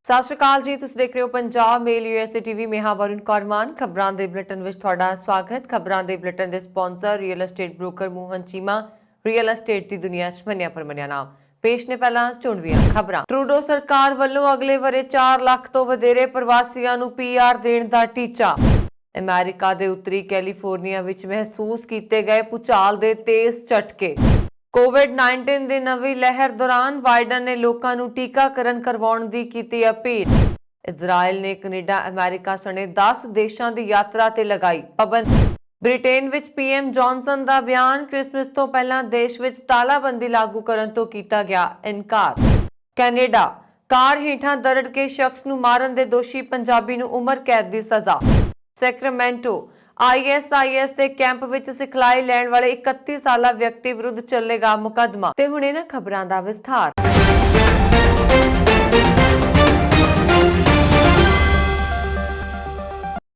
ਸਤਿ ਸ਼੍ਰੀ ਅਕਾਲ ਜੀ, ਤੁਸੀਂ ਦੇਖ ਰਹੇ ਹੋ ਪੰਜਾਬ ਮੇਲ ਯੂਐਸਏ ਟੀਵੀ। ਮੈਂ ਹਾਂ ਵਰੁਣ ਕੌਰ ਮਾਨ। ਖਬਰਾਂ ਦੇ ਬੁਲੇਟਿਨ ਵਿੱਚ ਤੁਹਾਡਾ ਸਵਾਗਤ। ਖਬਰਾਂ ਦੇ ਬੁਲੇਟਿਨ ਦੇ sponsor real estate broker Mohan Cheema. Real estate ਦੀ ਦੁਨੀਆ 'ਚ ਮੰਨਿਆ ਪਰਮੰਨਿਆ ਨਾਮ। ਪੇਸ਼ ਨੇ ਪਹਿਲਾਂ ਚੁਣਵੀਆਂ ਖਬਰਾਂ। ਟਰੂਡੋ ਸਰਕਾਰ ਵੱਲੋਂ ਅਗਲੇ ਵਰੇ 4 ਲੱਖ ਤੋਂ ਵਧੇਰੇ ਪ੍ਰਵਾਸੀਆਂ ਨੂੰ ਪੀਆਰ ਦੇਣ ਦਾ ਟੀਚਾ। ਅਮਰੀਕਾ ਦੇ ਉੱਤਰੀ ਕੈਲੀਫੋਰਨੀਆ ਵਿੱਚ ਮਹਿਸੂਸ ਕੀਤੇ ਗਏ ਭੂਚਾਲ ਦੇ ਤੇਜ਼ ਝਟਕੇ। ਕੋਵਿਡ-19 ਦੀ ਨਵੀਂ ਲਹਿਰ ਦੌਰਾਨ ਬਾਈਡਨ ਨੇ ਲੋਕਾਂ ਨੂੰ ਟੀਕਾਕਰਨ ਕਰਵਾਉਣ ਦੀ ਕੀਤੀ ਅਪੀਲ। ਇਜ਼ਰਾਈਲ ਨੇ ਕੈਨੇਡਾ, ਅਮਰੀਕਾ ਸਣੇ 10 ਦੇਸ਼ਾਂ ਦੀ ਯਾਤਰਾ ਤੇ ਲਗਾਈ ਪਾਬੰਦੀ। ਬ੍ਰਿਟੇਨ ਵਿੱਚ ਪੀਐਮ ਜੌਨਸਨ ਦਾ ਬਿਆਨ, ਕ੍ਰਿਸਮਸ ਤੋਂ ਪਹਿਲਾਂ ਦੇਸ਼ ਵਿੱਚ ਤਾਲਾਬੰਦੀ ਲਾਗੂ ਕਰਨ ਤੋਂ ਕੀਤਾ ਗਿਆ ਇਨਕਾਰ। ਕੈਨੇਡਾ, ਕਾਰ ਹੇਠਾਂ ਦਰੜ ਕੇ ਸ਼ਖਸ ਨੂੰ ਮਾਰਨ ਦੇ ਦੋਸ਼ੀ ਪੰਜਾਬੀ ਨੂੰ ਉਮਰ ਕੈਦ ਦੀ ਸਜ਼ਾ। ਸੈਕਰਾਮੈਂਟੋ, ISIS ਦੇ ਕੈਂਪ ਵਿੱਚ ਸਿਖਲਾਈ ਲੈਣ ਵਾਲੇ 31 ਸਾਲਾ ਵਿਅਕਤੀ ਵਿਰੁੱਧ ਚੱਲੇਗਾ ਮੁਕੱਦਮਾ। ਤੇ ਹੁਣ ਇਹਨਾਂ ਖਬਰਾਂ ਦਾ ਵਿਸਥਾਰ।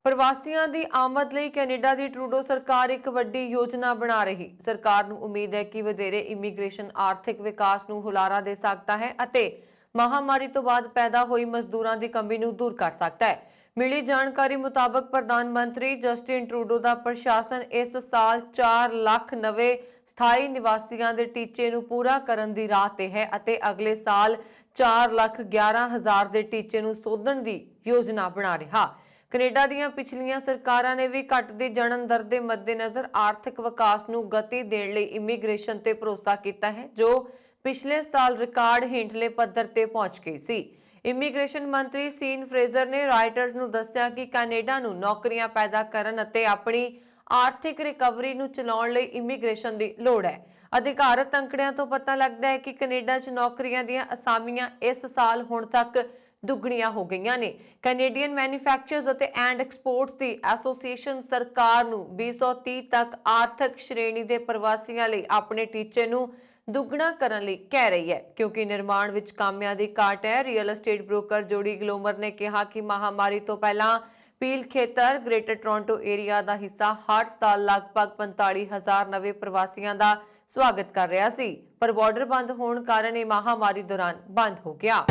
ਪ੍ਰਵਾਸੀਆਂ ਦੀ ਆਮਦ ਲਈ ਕੈਨੇਡਾ ਦੀ ਟਰੂਡੋ ਸਰਕਾਰ ਇੱਕ ਵੱਡੀ ਯੋਜਨਾ ਬਣਾ ਰਹੀ। ਸਰਕਾਰ ਨੂੰ ਉਮੀਦ ਹੈ ਕਿ ਵਧੇਰੇ ਇਮੀਗ੍ਰੇਸ਼ਨ ਆਰਥਿਕ ਵਿਕਾਸ ਨੂੰ ਹੁਲਾਰਾ ਦੇ ਸਕਦਾ ਹੈ ਅਤੇ ਮਹਾਮਾਰੀ ਤੋਂ ਬਾਅਦ ਪੈਦਾ ਹੋਈ ਮਜ਼ਦੂਰਾਂ ਦੀ ਕਮੀ ਨੂੰ ਦੂਰ ਕਰ ਸਕਦਾ ਹੈ। ਮਿਲੀ ਜਾਣਕਾਰੀ ਮੁਤਾਬਕ ਪ੍ਰਧਾਨ ਮੰਤਰੀ ਜਸਟਿਨ ਟਰੂਡੋ ਦਾ ਪ੍ਰਸ਼ਾਸਨ ਇਸ ਸਾਲ 4 ਲੱਖ ਨਵੇਂ ਸਥਾਈ ਨਿਵਾਸੀਆਂ ਦੇ ਟੀਚੇ ਨੂੰ ਪੂਰਾ ਕਰਨ ਦੀ ਰਾਹ ਤੇ ਹੈ ਅਤੇ ਅਗਲੇ ਸਾਲ 4,11,000 ਦੇ ਟੀਚੇ ਨੂੰ ਸੋਧਣ ਦੀ ਯੋਜਨਾ ਬਣਾ ਰਿਹਾ। ਕੈਨੇਡਾ ਦੀਆਂ ਪਿਛਲੀਆਂ ਸਰਕਾਰਾਂ ਨੇ ਵੀ ਘਟਦੀ ਜਨਮ ਦਰ ਦੇ ਮੱਦੇਨਜ਼ਰ ਆਰਥਿਕ ਵਿਕਾਸ ਨੂੰ ਗਤੀ ਦੇਣ ਲਈ ਇਮੀਗ੍ਰੇਸ਼ਨ ਤੇ ਭਰੋਸਾ ਕੀਤਾ ਹੈ, ਜੋ ਪਿਛਲੇ ਸਾਲ ਰਿਕਾਰਡ ਹੇਠਲੇ ਪੱਧਰ ਤੇ ਪਹੁੰਚ ਗਈ ਸੀ। ਇਮੀਗ੍ਰੇਸ਼ਨ ਮੰਤਰੀ ਸੀਨ ਫਰੇਜ਼ਰ ਨੇ ਰਾਈਟਰਸ ਨੂੰ ਦੱਸਿਆ ਕਿ ਕੈਨੇਡਾ ਨੂੰ ਨੌਕਰੀਆਂ ਪੈਦਾ ਕਰਨ ਅਤੇ ਆਪਣੀ ਆਰਥਿਕ ਰਿਕਵਰੀ ਨੂੰ ਚਲਾਉਣ ਲਈ ਇਮੀਗ੍ਰੇਸ਼ਨ ਦੀ ਲੋੜ ਹੈ। ਅਧਿਕਾਰਤ ਅੰਕੜਿਆਂ ਤੋਂ ਪਤਾ ਲੱਗਦਾ ਹੈ ਕਿ ਕੈਨੇਡਾ 'ਚ ਨੌਕਰੀਆਂ ਦੀਆਂ ਅਸਾਮੀਆਂ ਇਸ ਸਾਲ ਹੁਣ ਤੱਕ ਦੁੱਗਣੀਆਂ ਹੋ ਗਈਆਂ ਨੇ। ਕੈਨੇਡੀਅਨ ਮੈਨੂਫੈਕਚਰਰਸ ਅਤੇ ਐਕਸਪੋਰਟਸ ਦੀ ਐਸੋਸੀਏਸ਼ਨ ਸਰਕਾਰ ਨੂੰ 2030 ਤੱਕ ਆਰਥਿਕ ਸ਼੍ਰੇਣੀ ਦੇ ਪ੍ਰਵਾਸੀਆਂ ਲਈ ਆਪਣੇ ਟੀਚੇ ਨੂੰ ਦੁੱਗਣਾ ਕਰਨ ਲਈ ਕਹਿ ਰਹੀ ਹੈ, ਕਿਉਂਕਿ ਨਿਰਮਾਣ ਵਿੱਚ ਕਾਮਿਆਂ ਦੀ ਘਾਟ ਹੈ। ਰੀਅਲ ਐਸਟੇਟ ਬ੍ਰੋਕਰ ਜੋੜੀ ਗਲੋਮਰ ਨੇ ਕਿਹਾ ਕਿ ਮਹਾਮਾਰੀ ਤੋਂ ਪਹਿਲਾਂ ਪੀਲ ਖੇਤਰ ਗ੍ਰੇਟਰ ਟੋਰਾਂਟੋ ਏਰੀਆ ਦਾ ਹਿੱਸਾ ਹਰ ਸਾਲ ਲਗਭਗ 45,000 ਨਵੇਂ ਪ੍ਰਵਾਸੀਆਂ ਦਾ ਸਵਾਗਤ ਕਰ ਰਿਹਾ ਸੀ, ਪਰ ਬਾਰਡਰ ਬੰਦ ਹੋਣ ਕਾਰਨ ਇਹ ਮਹਾਮਾਰੀ ਦੌਰਾਨ ਬੰਦ ਹੋ ਗਿਆ।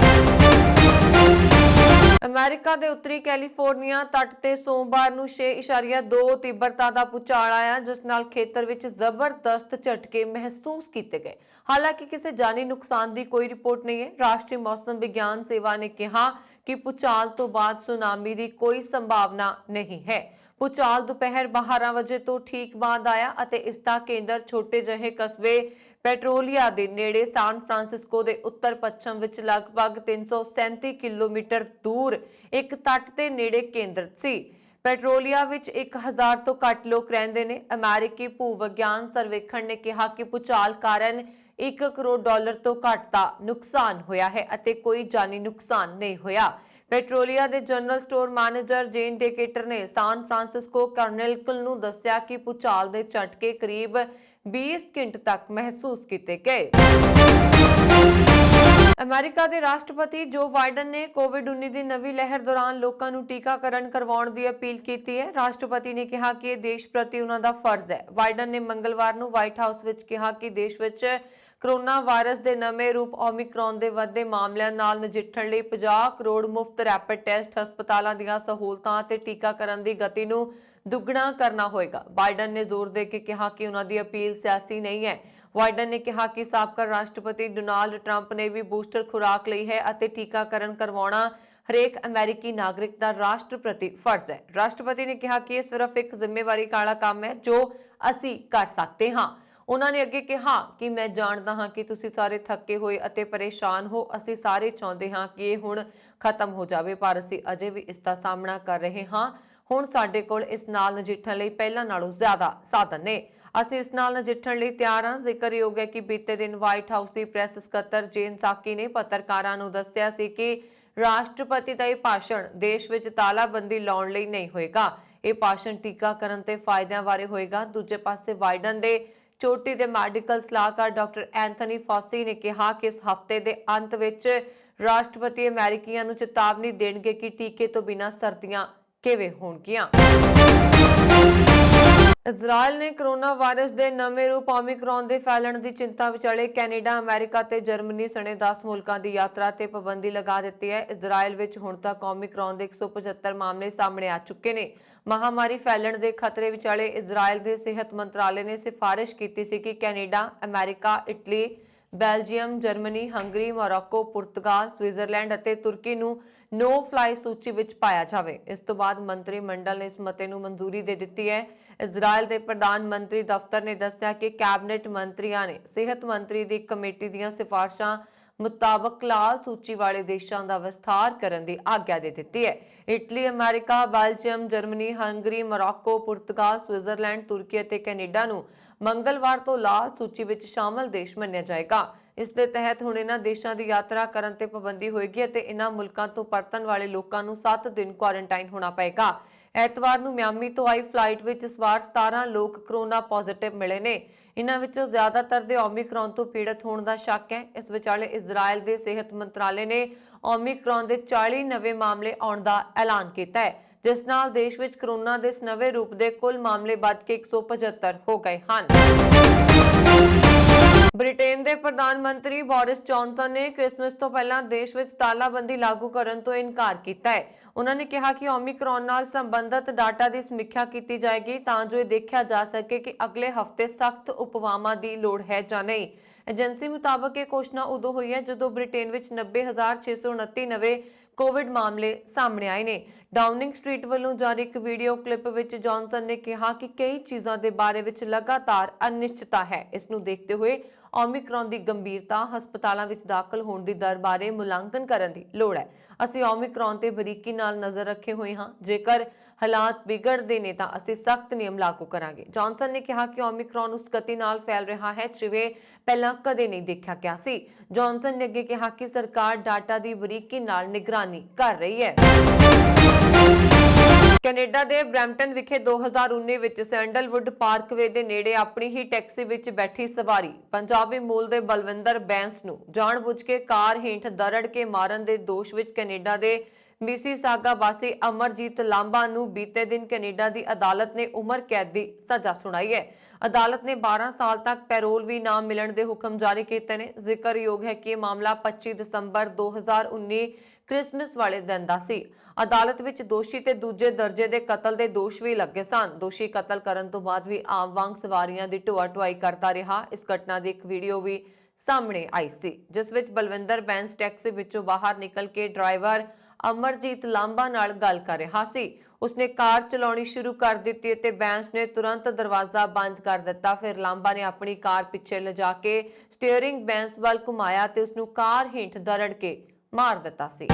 ਅਮਰੀਕਾ ਦੇ ਉੱਤਰੀ ਕੈਲੀਫੋਰਨੀਆ ਤੱਟ ਤੇ ਸੋਮਵਾਰ ਨੂੰ 6.2 ਤੀਬਰਤਾ ਦਾ ਭੂਚਾਲ ਆਇਆ, ਜਿਸ ਨਾਲ ਖੇਤਰ ਵਿੱਚ ਜ਼ਬਰਦਸਤ ਝਟਕੇ ਮਹਿਸੂਸ ਕੀਤੇ ਗਏ। ਹਾਲਾਂਕਿ ਕਿਸੇ ਜਾਨੀ ਨੁਕਸਾਨ ਦੀ ਕੋਈ ਰਿਪੋਰਟ ਨਹੀਂ ਹੈ। ਰਾਸ਼ਟਰੀ ਮੌਸਮ ਵਿਗਿਆਨ ਸੇਵਾ ਨੇ ਕਿਹਾ ਕਿ ਭੂਚਾਲ ਤੋਂ ਬਾਅਦ ਸੁਨਾਮੀ ਦੀ ਕੋਈ ਸੰਭਾਵਨਾ ਨਹੀਂ ਹੈ। ਭੂਚਾਲ ਦੁਪਹਿਰ 12 ਵਜੇ ਤੋਂ ਠੀਕ ਬਾਅਦ ਆਇਆ ਅਤੇ ਇਸ ਦਾ ਕੇਂਦਰ ਛੋਟੇ ਜਿਹੇ ਕਸਬੇ ਪੈਟਰੋਲੀਆ ਦੇ ਨੇੜੇ ਸਾਨ ਫਰਾਂਸਿਸਕੋ ਦੇ ਉੱਤਰ ਪੱਛਮ ਵਿੱਚ ਲਗਭਗ 337 ਕਿਲੋਮੀਟਰ ਦੂਰ ਇੱਕ ਤੱਟ ਦੇ ਨੇੜੇ ਕੇਂਦਰਿਤ ਸੀ। ਪੈਟਰੋਲੀਆ ਵਿੱਚ 1000 ਤੋਂ ਘੱਟ ਲੋਕ ਰਹਿੰਦੇ ਨੇ। ਅਮਰੀਕੀ ਭੂ ਵਿਗਿਆਨ ਸਰਵੇਖਣ ਨੇ ਕਿਹਾ ਕਿ ਭੂਚਾਲ ਕਾਰਨ $1 ਕਰੋੜ ਤੋਂ ਘੱਟ ਦਾ ਨੁਕਸਾਨ ਹੋਇਆ ਹੈ ਅਤੇ ਕੋਈ ਜਾਨੀ ਨੁਕਸਾਨ ਨਹੀਂ ਹੋਇਆ। ਪੈਟਰੋਲੀਆ ਦੇ ਜਨਰਲ ਸਟੋਰ ਮੈਨੇਜਰ ਜੇਨ ਡੇਕੇਟਰ ਨੇ ਸਾਨ ਫਰਾਂਸਿਸਕੋ ਕਰਨੈਲਕਲ ਨੂੰ ਦੱਸਿਆ ਕਿ ਭੂਚਾਲ ਦੇ ਝਟਕੇ ਕਰੀਬ 20 ਸਕਿੰਟ ਤੱਕ ਮਹਿਸੂਸ ਕੀਤੇ ਗਏ। ਅਮਰੀਕਾ ਦੇ ਰਾਸ਼ਟਰਪਤੀ ਜੋ ਬਾਈਡਨ ਨੇ ਕੋਵਿਡ-19 ਦੀ ਨਵੀਂ ਲਹਿਰ ਦੌਰਾਨ ਲੋਕਾਂ ਨੂੰ ਟੀਕਾਕਰਨ ਕਰਵਾਉਣ ਦੀ ਅਪੀਲ ਕੀਤੀ ਹੈ। ਰਾਸ਼ਟਰਪਤੀ ਨੇ ਕਿਹਾ ਕਿ ਇਹ ਦੇਸ਼ ਪ੍ਰਤੀ ਉਹਨਾਂ ਦਾ ਫਰਜ਼ ਹੈ। ਬਾਈਡਨ ਨੇ ਮੰਗਲਵਾਰ ਨੂੰ ਵਾਈਟ ਹਾਊਸ ਵਿੱਚ ਕਿਹਾ ਕਿ ਦੇਸ਼ ਵਿੱਚ ਕੋਰੋਨਾ ਵਾਇਰਸ ਦੇ ਨਵੇਂ ਰੂਪ ਓਮਿਕਰੌਨ ਦੇ ਵੱਧਦੇ ਮਾਮਲਿਆਂ ਨਾਲ ਨਜਿੱਠਣ ਲਈ 50 ਕਰੋੜ ਮੁਫਤ ਰੈਪਿਡ ਟੈਸਟ, ਹਸਪਤਾਲਾਂ ਦੀਆਂ ਸਹੂਲਤਾਂ ਅਤੇ ਟੀਕਾਕਰਨ ਦੀ ਗਤੀ ਨੂੰ ਦੁੱਗਣਾ ਕਰਨਾ ਹੋਏਗਾ। ਬਾਈਡਨ ਨੇ ਜ਼ੋਰ ਦੇ ਕੇ ਕਿਹਾ ਕਿ ਉਹਨਾਂ ਦੀ ਅਪੀਲ ਸਿਆਸੀ ਨਹੀਂ ਹੈ। ਬਾਈਡਨ ਨੇ ਕਿਹਾ ਕਿ ਸਾਬਕਾ ਰਾਸ਼ਟਰਪਤੀ ਡੋਨਾਲਡ ਟਰੰਪ ਨੇ ਵੀ ਬੂਸਟਰ ਖੁਰਾਕ ਲਈ ਹੈ ਅਤੇ ਟੀਕਾਕਰਨ ਕਰਵਾਉਣਾ ਹਰੇਕ ਅਮਰੀਕੀ ਨਾਗਰਿਕ ਦਾ ਰਾਸ਼ਟਰ ਪ੍ਰਤੀ ਫਰਜ਼ ਹੈ। ਰਾਸ਼ਟਰਪਤੀ ਨੇ ਕਿਹਾ ਕਿ ਇਹ ਸਿਰਫ ਇੱਕ ਜ਼ਿੰਮੇਵਾਰੀ ਵਾਲਾ ਕੰਮ ਹੈ ਜੋ ਅਸੀਂ ਕਰ ਸਕਦੇ ਹਾਂ। ਉਹਨਾਂ ਨੇ ਅੱਗੇ ਕਿਹਾ ਕਿ ਮੈਂ ਜਾਣਦਾ ਹਾਂ ਕਿ ਤੁਸੀਂ ਸਾਰੇ ਥੱਕੇ ਹੋਏ ਅਤੇ ਪਰੇਸ਼ਾਨ ਹੋ। ਅਸੀਂ ਸਾਰੇ ਚਾਹੁੰਦੇ ਹਾਂ ਕਿ ਇਹ ਹੁਣ ਖਤਮ ਹੋ ਜਾਵੇ, ਪਰ ਅਸੀਂ ਅਜੇ ਵੀ ਇਸ ਦਾ ਸਾਹਮਣਾ ਕਰ ਰਹੇ ਹਾਂ। ਹੁਣ ਸਾਡੇ ਕੋਲ ਇਸ ਨਾਲ ਨਜਿੱਠਣ ਲਈ ਪਹਿਲਾਂ ਨਾਲੋਂ ਜ਼ਿਆਦਾ ਸਾਧਨ ਨੇ। ਅਸੀਂ ਇਸ ਨਾਲ ਨਜਿੱਠਣ ਲਈ ਤਿਆਰ ਹਾਂ। ਜ਼ਿਕਰਯੋਗ ਹੈ ਕਿ ਬੀਤੇ ਦਿਨ ਵਾਈਟ ਹਾਊਸ ਦੀ ਪ੍ਰੈਸ ਸਕੱਤਰ ਜੇਨ ਸਾਕੀ ਨੇ ਪੱਤਰਕਾਰਾਂ ਨੂੰ ਦੱਸਿਆ ਸੀ ਕਿ ਰਾਸ਼ਟਰਪਤੀ ਦਾ ਇਹ ਭਾਸ਼ਣ ਦੇਸ਼ ਵਿੱਚ ਤਾਲਾਬੰਦੀ ਲਾਉਣ ਲਈ ਨਹੀਂ ਹੋਏਗਾ। ਇਹ ਭਾਸ਼ਣ ਟੀਕਾਕਰਨ ਤੇ ਫਾਇਦਿਆਂ ਬਾਰੇ ਹੋਏਗਾ। ਦੂਜੇ ਪਾਸੇ ਬਾਈਡਨ ਦੇ ਚੋਟੀ ਦੇ ਮੈਡੀਕਲ ਸਲਾਹਕਾਰ ਡਾਕਟਰ ਐਂਥਨੀ ਫੌਸੀ ਨੇ ਕਿਹਾ ਕਿ ਇਸ ਹਫ਼ਤੇ ਦੇ ਅੰਤ ਵਿੱਚ ਰਾਸ਼ਟਰਪਤੀ ਅਮਰੀਕੀਆਂ ਨੂੰ ਚੇਤਾਵਨੀ ਦੇਣਗੇ ਕਿ ਟੀਕੇ ਤੋਂ ਬਿਨਾਂ ਸਰਦੀਆਂ ਕਿਵੇਂ ਹੋਣਗੀਆਂ। ਇਜ਼ਰਾਈਲ ਨੇ ਕੋਰੋਨਾ ਵਾਇਰਸ ਦੇ ਨਵੇਂ ਰੂਪ ਓਮਿਕਰੌਨ ਦੇ ਫੈਲਣ ਦੀ ਚਿੰਤਾ ਵਿਚਾਲੇ ਕੈਨੇਡਾ, ਅਮਰੀਕਾ ਤੇ ਜਰਮਨੀ ਸਣੇ 10 ਮੁਲਕਾਂ ਦੀ ਯਾਤਰਾ ਤੇ ਪਾਬੰਦੀ ਲਗਾ ਦਿੱਤੀ ਹੈ। ਇਜ਼ਰਾਈਲ ਵਿੱਚ ਹੁਣ ਤੱਕ ਓਮਿਕਰੌਨ ਦੇ 175 ਮਾਮਲੇ ਸਾਹਮਣੇ ਆ ਚੁੱਕੇ ਨੇ। ਮਹਾਮਾਰੀ ਫੈਲਣ ਦੇ ਖਤਰੇ ਵਿਚਾਲੇ ਇਜ਼ਰਾਈਲ ਦੇ ਸਿਹਤ ਮੰਤਰਾਲੇ ਨੇ ਸਿਫਾਰਿਸ਼ ਕੀਤੀ ਸੀ ਕਿ ਕੈਨੇਡਾ, ਅਮਰੀਕਾ, Italy, Belgium, Germany, Hungary, Morocco, ਪੁਰਤਗਾਲ, ਸਵਿਟਜ਼ਰਲੈਂਡ ਅਤੇ ਤੁਰਕੀ ਨੂੰ नो फ्लाई सूची विच पाया जावे। इस तो बाद मंत्री मंडल ने इस मते नूं मंजूरी दे दित्ती है। इजराइल के प्रधानमंत्री दफ्तर ने दस्सिया कि कैबिनेट मंत्रियों ने सेहत मंत्री की कमेटी दीयां सिफारिशां मुताबक लाल सूची वाले देशों का विस्तार करने की आग्या दे दी है। Italy, America, Belgium, Germany, Hungary, Morocco, पुर्तगाल, स्विट्जरलैंड, तुर्की और कैनेडा नूं मंगलवार तो लाल सूची विच शामिल देश मन्निया जाएगा। इस दे तहत हुण इन्हां देशां दी यात्रा करन ते पाबंदी होएगी ਅਤੇ इन्हां मुल्कां तो परतन वाले लोकां नूं 7 दिन क्वारंटाइन होना पएगा। ਐਤਵਾਰ ਨੂੰ ਮਿਆਮੀ ਤੋਂ ਆਈ ਫਲਾਈਟ ਵਿੱਚ ਸਵਾਰ 17 ਲੋਕ ਕੋਰੋਨਾ ਪੋਜ਼ਿਟਿਵ ਮਿਲੇ ਨੇ। ਇਨ੍ਹਾਂ ਵਿੱਚੋਂ ਜ਼ਿਆਦਾਤਰ ਦੇ ਓਮਿਕਰੌਨ ਤੋਂ ਪੀੜਤ ਹੋਣ ਦਾ ਸ਼ੱਕ ਹੈ। ਇਸ ਵਿਚਾਲੇ ਇਜ਼ਰਾਈਲ ਦੇ ਸਿਹਤ ਮੰਤਰਾਲੇ ਨੇ ਓਮਿਕਰੌਨ ਦੇ 40 ਨਵੇਂ ਮਾਮਲੇ ਆਉਣ ਦਾ ਐਲਾਨ ਕੀਤਾ ਹੈ, ਜਿਸ ਨਾਲ ਦੇਸ਼ ਵਿੱਚ ਕੋਰੋਨਾ ਦੇ ਇਸ ਨਵੇਂ ਰੂਪ ਦੇ ਕੁੱਲ ਮਾਮਲੇ ਵੱਧ ਕੇ 175 ਹੋ ਗਏ ਹਨ। ਬ੍ਰਿਟੇਨ ਦੇ ਪ੍ਰਧਾਨ ਮੰਤਰੀ ਬੋਰਿਸ ਜੌਨਸਨ ਨੇ ਕ੍ਰਿਸਮਸ ਤੋਂ ਪਹਿਲਾਂ ਦੇਸ਼ ਵਿੱਚ ਤਾਲਾਬੰਦੀ ਲਾਗੂ ਕਰਨ ਤੋਂ ਇਨਕਾਰ ਕੀਤਾ ਹੈ। ਉਹਨਾਂ ਨੇ ਕਿਹਾ ਕਿ ਓਮਿਕਰੌਨ ਨਾਲ ਸੰਬੰਧਿਤ ਡਾਟਾ ਦੀ ਸਮੀਖਿਆ ਕੀਤੀ ਜਾਏਗੀ ਤਾਂ ਜੋ ਇਹ ਦੇਖਿਆ ਜਾ ਸਕੇ ਕਿ ਅਗਲੇ ਹਫ਼ਤੇ ਸਖਤ ਉਪਾਵਾਂ ਦੀ ਲੋੜ ਹੈ ਜਾਂ ਨਹੀਂ। ਏਜੰਸੀ ਮੁਤਾਬਕ ਇਹ ਘੋਸ਼ਣਾ ਉਦੋਂ ਹੋਈ ਹੈ ਜਦੋਂ ਬ੍ਰਿਟੇਨ ਵਿੱਚ 90,629 ਨਵੇਂ ਕੋਵਿਡ ਮਾਮਲੇ ਸਾਹਮਣੇ ਆਏ ਨੇ। ਡਾਊਨਿੰਗ ਸਟਰੀਟ ਵੱਲੋਂ ਜਾਰੀ ਇੱਕ ਵੀਡੀਓ ਕਲਿੱਪ ਵਿੱਚ ਜੌਨਸਨ ਨੇ ਕਿਹਾ ਕਿ ਕਈ ਚੀਜ਼ਾਂ ਦੇ ਬਾਰੇ ਵਿੱਚ ਲਗਾਤਾਰ ਅਨਿਸ਼ਚਿਤਤਾ ਹੈ। ਇਸ ਨੂੰ ਦੇਖਦੇ ਹੋਏ ਓਮਿਕਰੌਨ ਦੀ ਗੰਭੀਰਤਾ, ਹਸਪਤਾਲਾਂ ਵਿੱਚ ਦਾਖਲ ਹੋਣ ਦੀ ਦਰ ਬਾਰੇ ਮੁਲਾਂਕਣ ਕਰਨ ਦੀ ਲੋੜ ਹੈ। ਅਸੀਂ ਓਮਿਕਰੌਨ ਤੇ ਬਰੀਕੀ ਨਾਲ ਨਜ਼ਰ ਰੱਖੇ ਹੋਏ ਹਾਂ। ਜੇਕਰ ਹਾਲਾਤ ਵਿਗੜਦੇ ਨੇ ਤਾਂ ਅਸੀਂ ਸਖਤ ਨਿਯਮ ਲਾਗੂ ਕਰਾਂਗੇ। ਜੌਨਸਨ ਨੇ ਕਿਹਾ ਕਿ ਓਮਿਕਰੌਨ ਉਸ ਗਤੀ ਨਾਲ ਫੈਲ ਰਿਹਾ ਹੈ ਜਿਵੇਂ ਪਹਿਲਾਂ ਕਦੇ ਨਹੀਂ ਦੇਖਿਆ ਗਿਆ ਸੀ। ਜੌਨਸਨ ਨੇ ਅੱਗੇ ਕਿਹਾ ਕਿ ਸਰਕਾਰ ਡਾਟਾ ਦੀ ਬਰੀਕੀ ਨਾਲ ਨਿਗਰਾਨੀ ਕਰ ਰਹੀ ਹੈ। ਕੈਨੇਡਾ ਦੇ ਬਰੈਂਪਟਨ ਵਿਖੇ 2019 ਵਿੱਚ ਸੈਂਡਲਵੁੱਡ ਪਾਰਕਵੇ ਦੇ ਨੇੜੇ ਆਪਣੀ ਹੀ ਟੈਕਸੀ ਵਿੱਚ ਬੈਠੀ ਸਵਾਰੀ ਪੰਜਾਬੀ ਮੂਲ ਦੇ ਬਲਵਿੰਦਰ ਬੈਂਸ ਨੂੰ ਜਾਣਬੁੱਝ ਕੇ ਕਾਰ ਹੇਠ ਦਰੜ ਕੇ ਮਾਰਨ ਦੇ ਦੋਸ਼ ਵਿੱਚ ਕੈਨੇਡਾ ਦੇ ਮਿਸੀਸਾਗਾ ਵਾਸੀ ਅਮਰਜੀਤ ਲਾਂਬਾ ਨੂੰ ਬੀਤੇ ਦਿਨ ਕੈਨੇਡਾ ਦੀ ਅਦਾਲਤ ਨੇ ਉਮਰ ਕੈਦ ਦੀ ਸਜ਼ਾ ਸੁਣਾਈ ਹੈ। ਅਦਾਲਤ ਨੇ 12 ਸਾਲ ਤੱਕ ਪੈਰੋਲ ਵੀ ਨਾ ਮਿਲਣ ਦੇ ਹੁਕਮ ਜਾਰੀ ਕੀਤੇ ਨੇ। ਜ਼ਿਕਰਯੋਗ ਹੈ ਕਿ ਇਹ ਮਾਮਲਾ 25 ਦਸੰਬਰ 2019 ਕ੍ਰਿਸਮਸ ਵਾਲੇ ਦਿਨ ਦਾ ਸੀ। ਅਦਾਲਤ ਵਿੱਚ ਦੋਸ਼ੀ ਤੇ ਦੂਜੇ ਦਰਜੇ ਦੇ ਕਤਲ ਦੇ ਦੋਸ਼ ਵੀ ਲੱਗੇ ਸਨ। ਦੋਸ਼ੀ ਕਤਲ ਕਰਨ ਤੋਂ ਬਾਅਦ ਵੀ ਆਮ ਵਾਂਗ ਸਵਾਰੀਆਂ ਦੀ ਢੋਆ-ਢੁਆਈ ਕਰਦਾ ਰਿਹਾ। ਇਸ ਘਟਨਾ ਦੀ ਇੱਕ ਵੀਡੀਓ ਵੀ ਸਾਹਮਣੇ ਆਈ ਸੀ ਜਿਸ ਵਿੱਚ ਬਲਵਿੰਦਰ ਬੈਂਸ ਟੈਕਸੀ ਵਿੱਚੋਂ ਬਾਹਰ ਨਿਕਲ ਕੇ ਡਰਾਈਵਰ ਅਮਰਜੀਤ ਲਾਂਬਾ ਨਾਲ ਗੱਲ ਕਰ ਰਿਹਾ ਸੀ। ਉਸਨੇ ਕਾਰ ਚਲਾਉਣੀ ਸ਼ੁਰੂ ਕਰ ਦਿੱਤੀ ਅਤੇ ਬੈਂਸ ਨੇ ਤੁਰੰਤ ਦਰਵਾਜ਼ਾ ਬੰਦ ਕਰ ਦਿੱਤਾ। ਫਿਰ ਲਾਂਬਾ ਨੇ ਆਪਣੀ ਕਾਰ ਪਿੱਛੇ ਲਿਜਾ ਕੇ ਸਟੀਅਰਿੰਗ ਬੈਂਸ ਵੱਲ ਘੁਮਾਇਆ ਤੇ ਉਸਨੂੰ ਕਾਰ ਹੇਠ ਦਰੜ ਕੇ ਮਾਰ ਦਿੱਤਾ ਸੀ।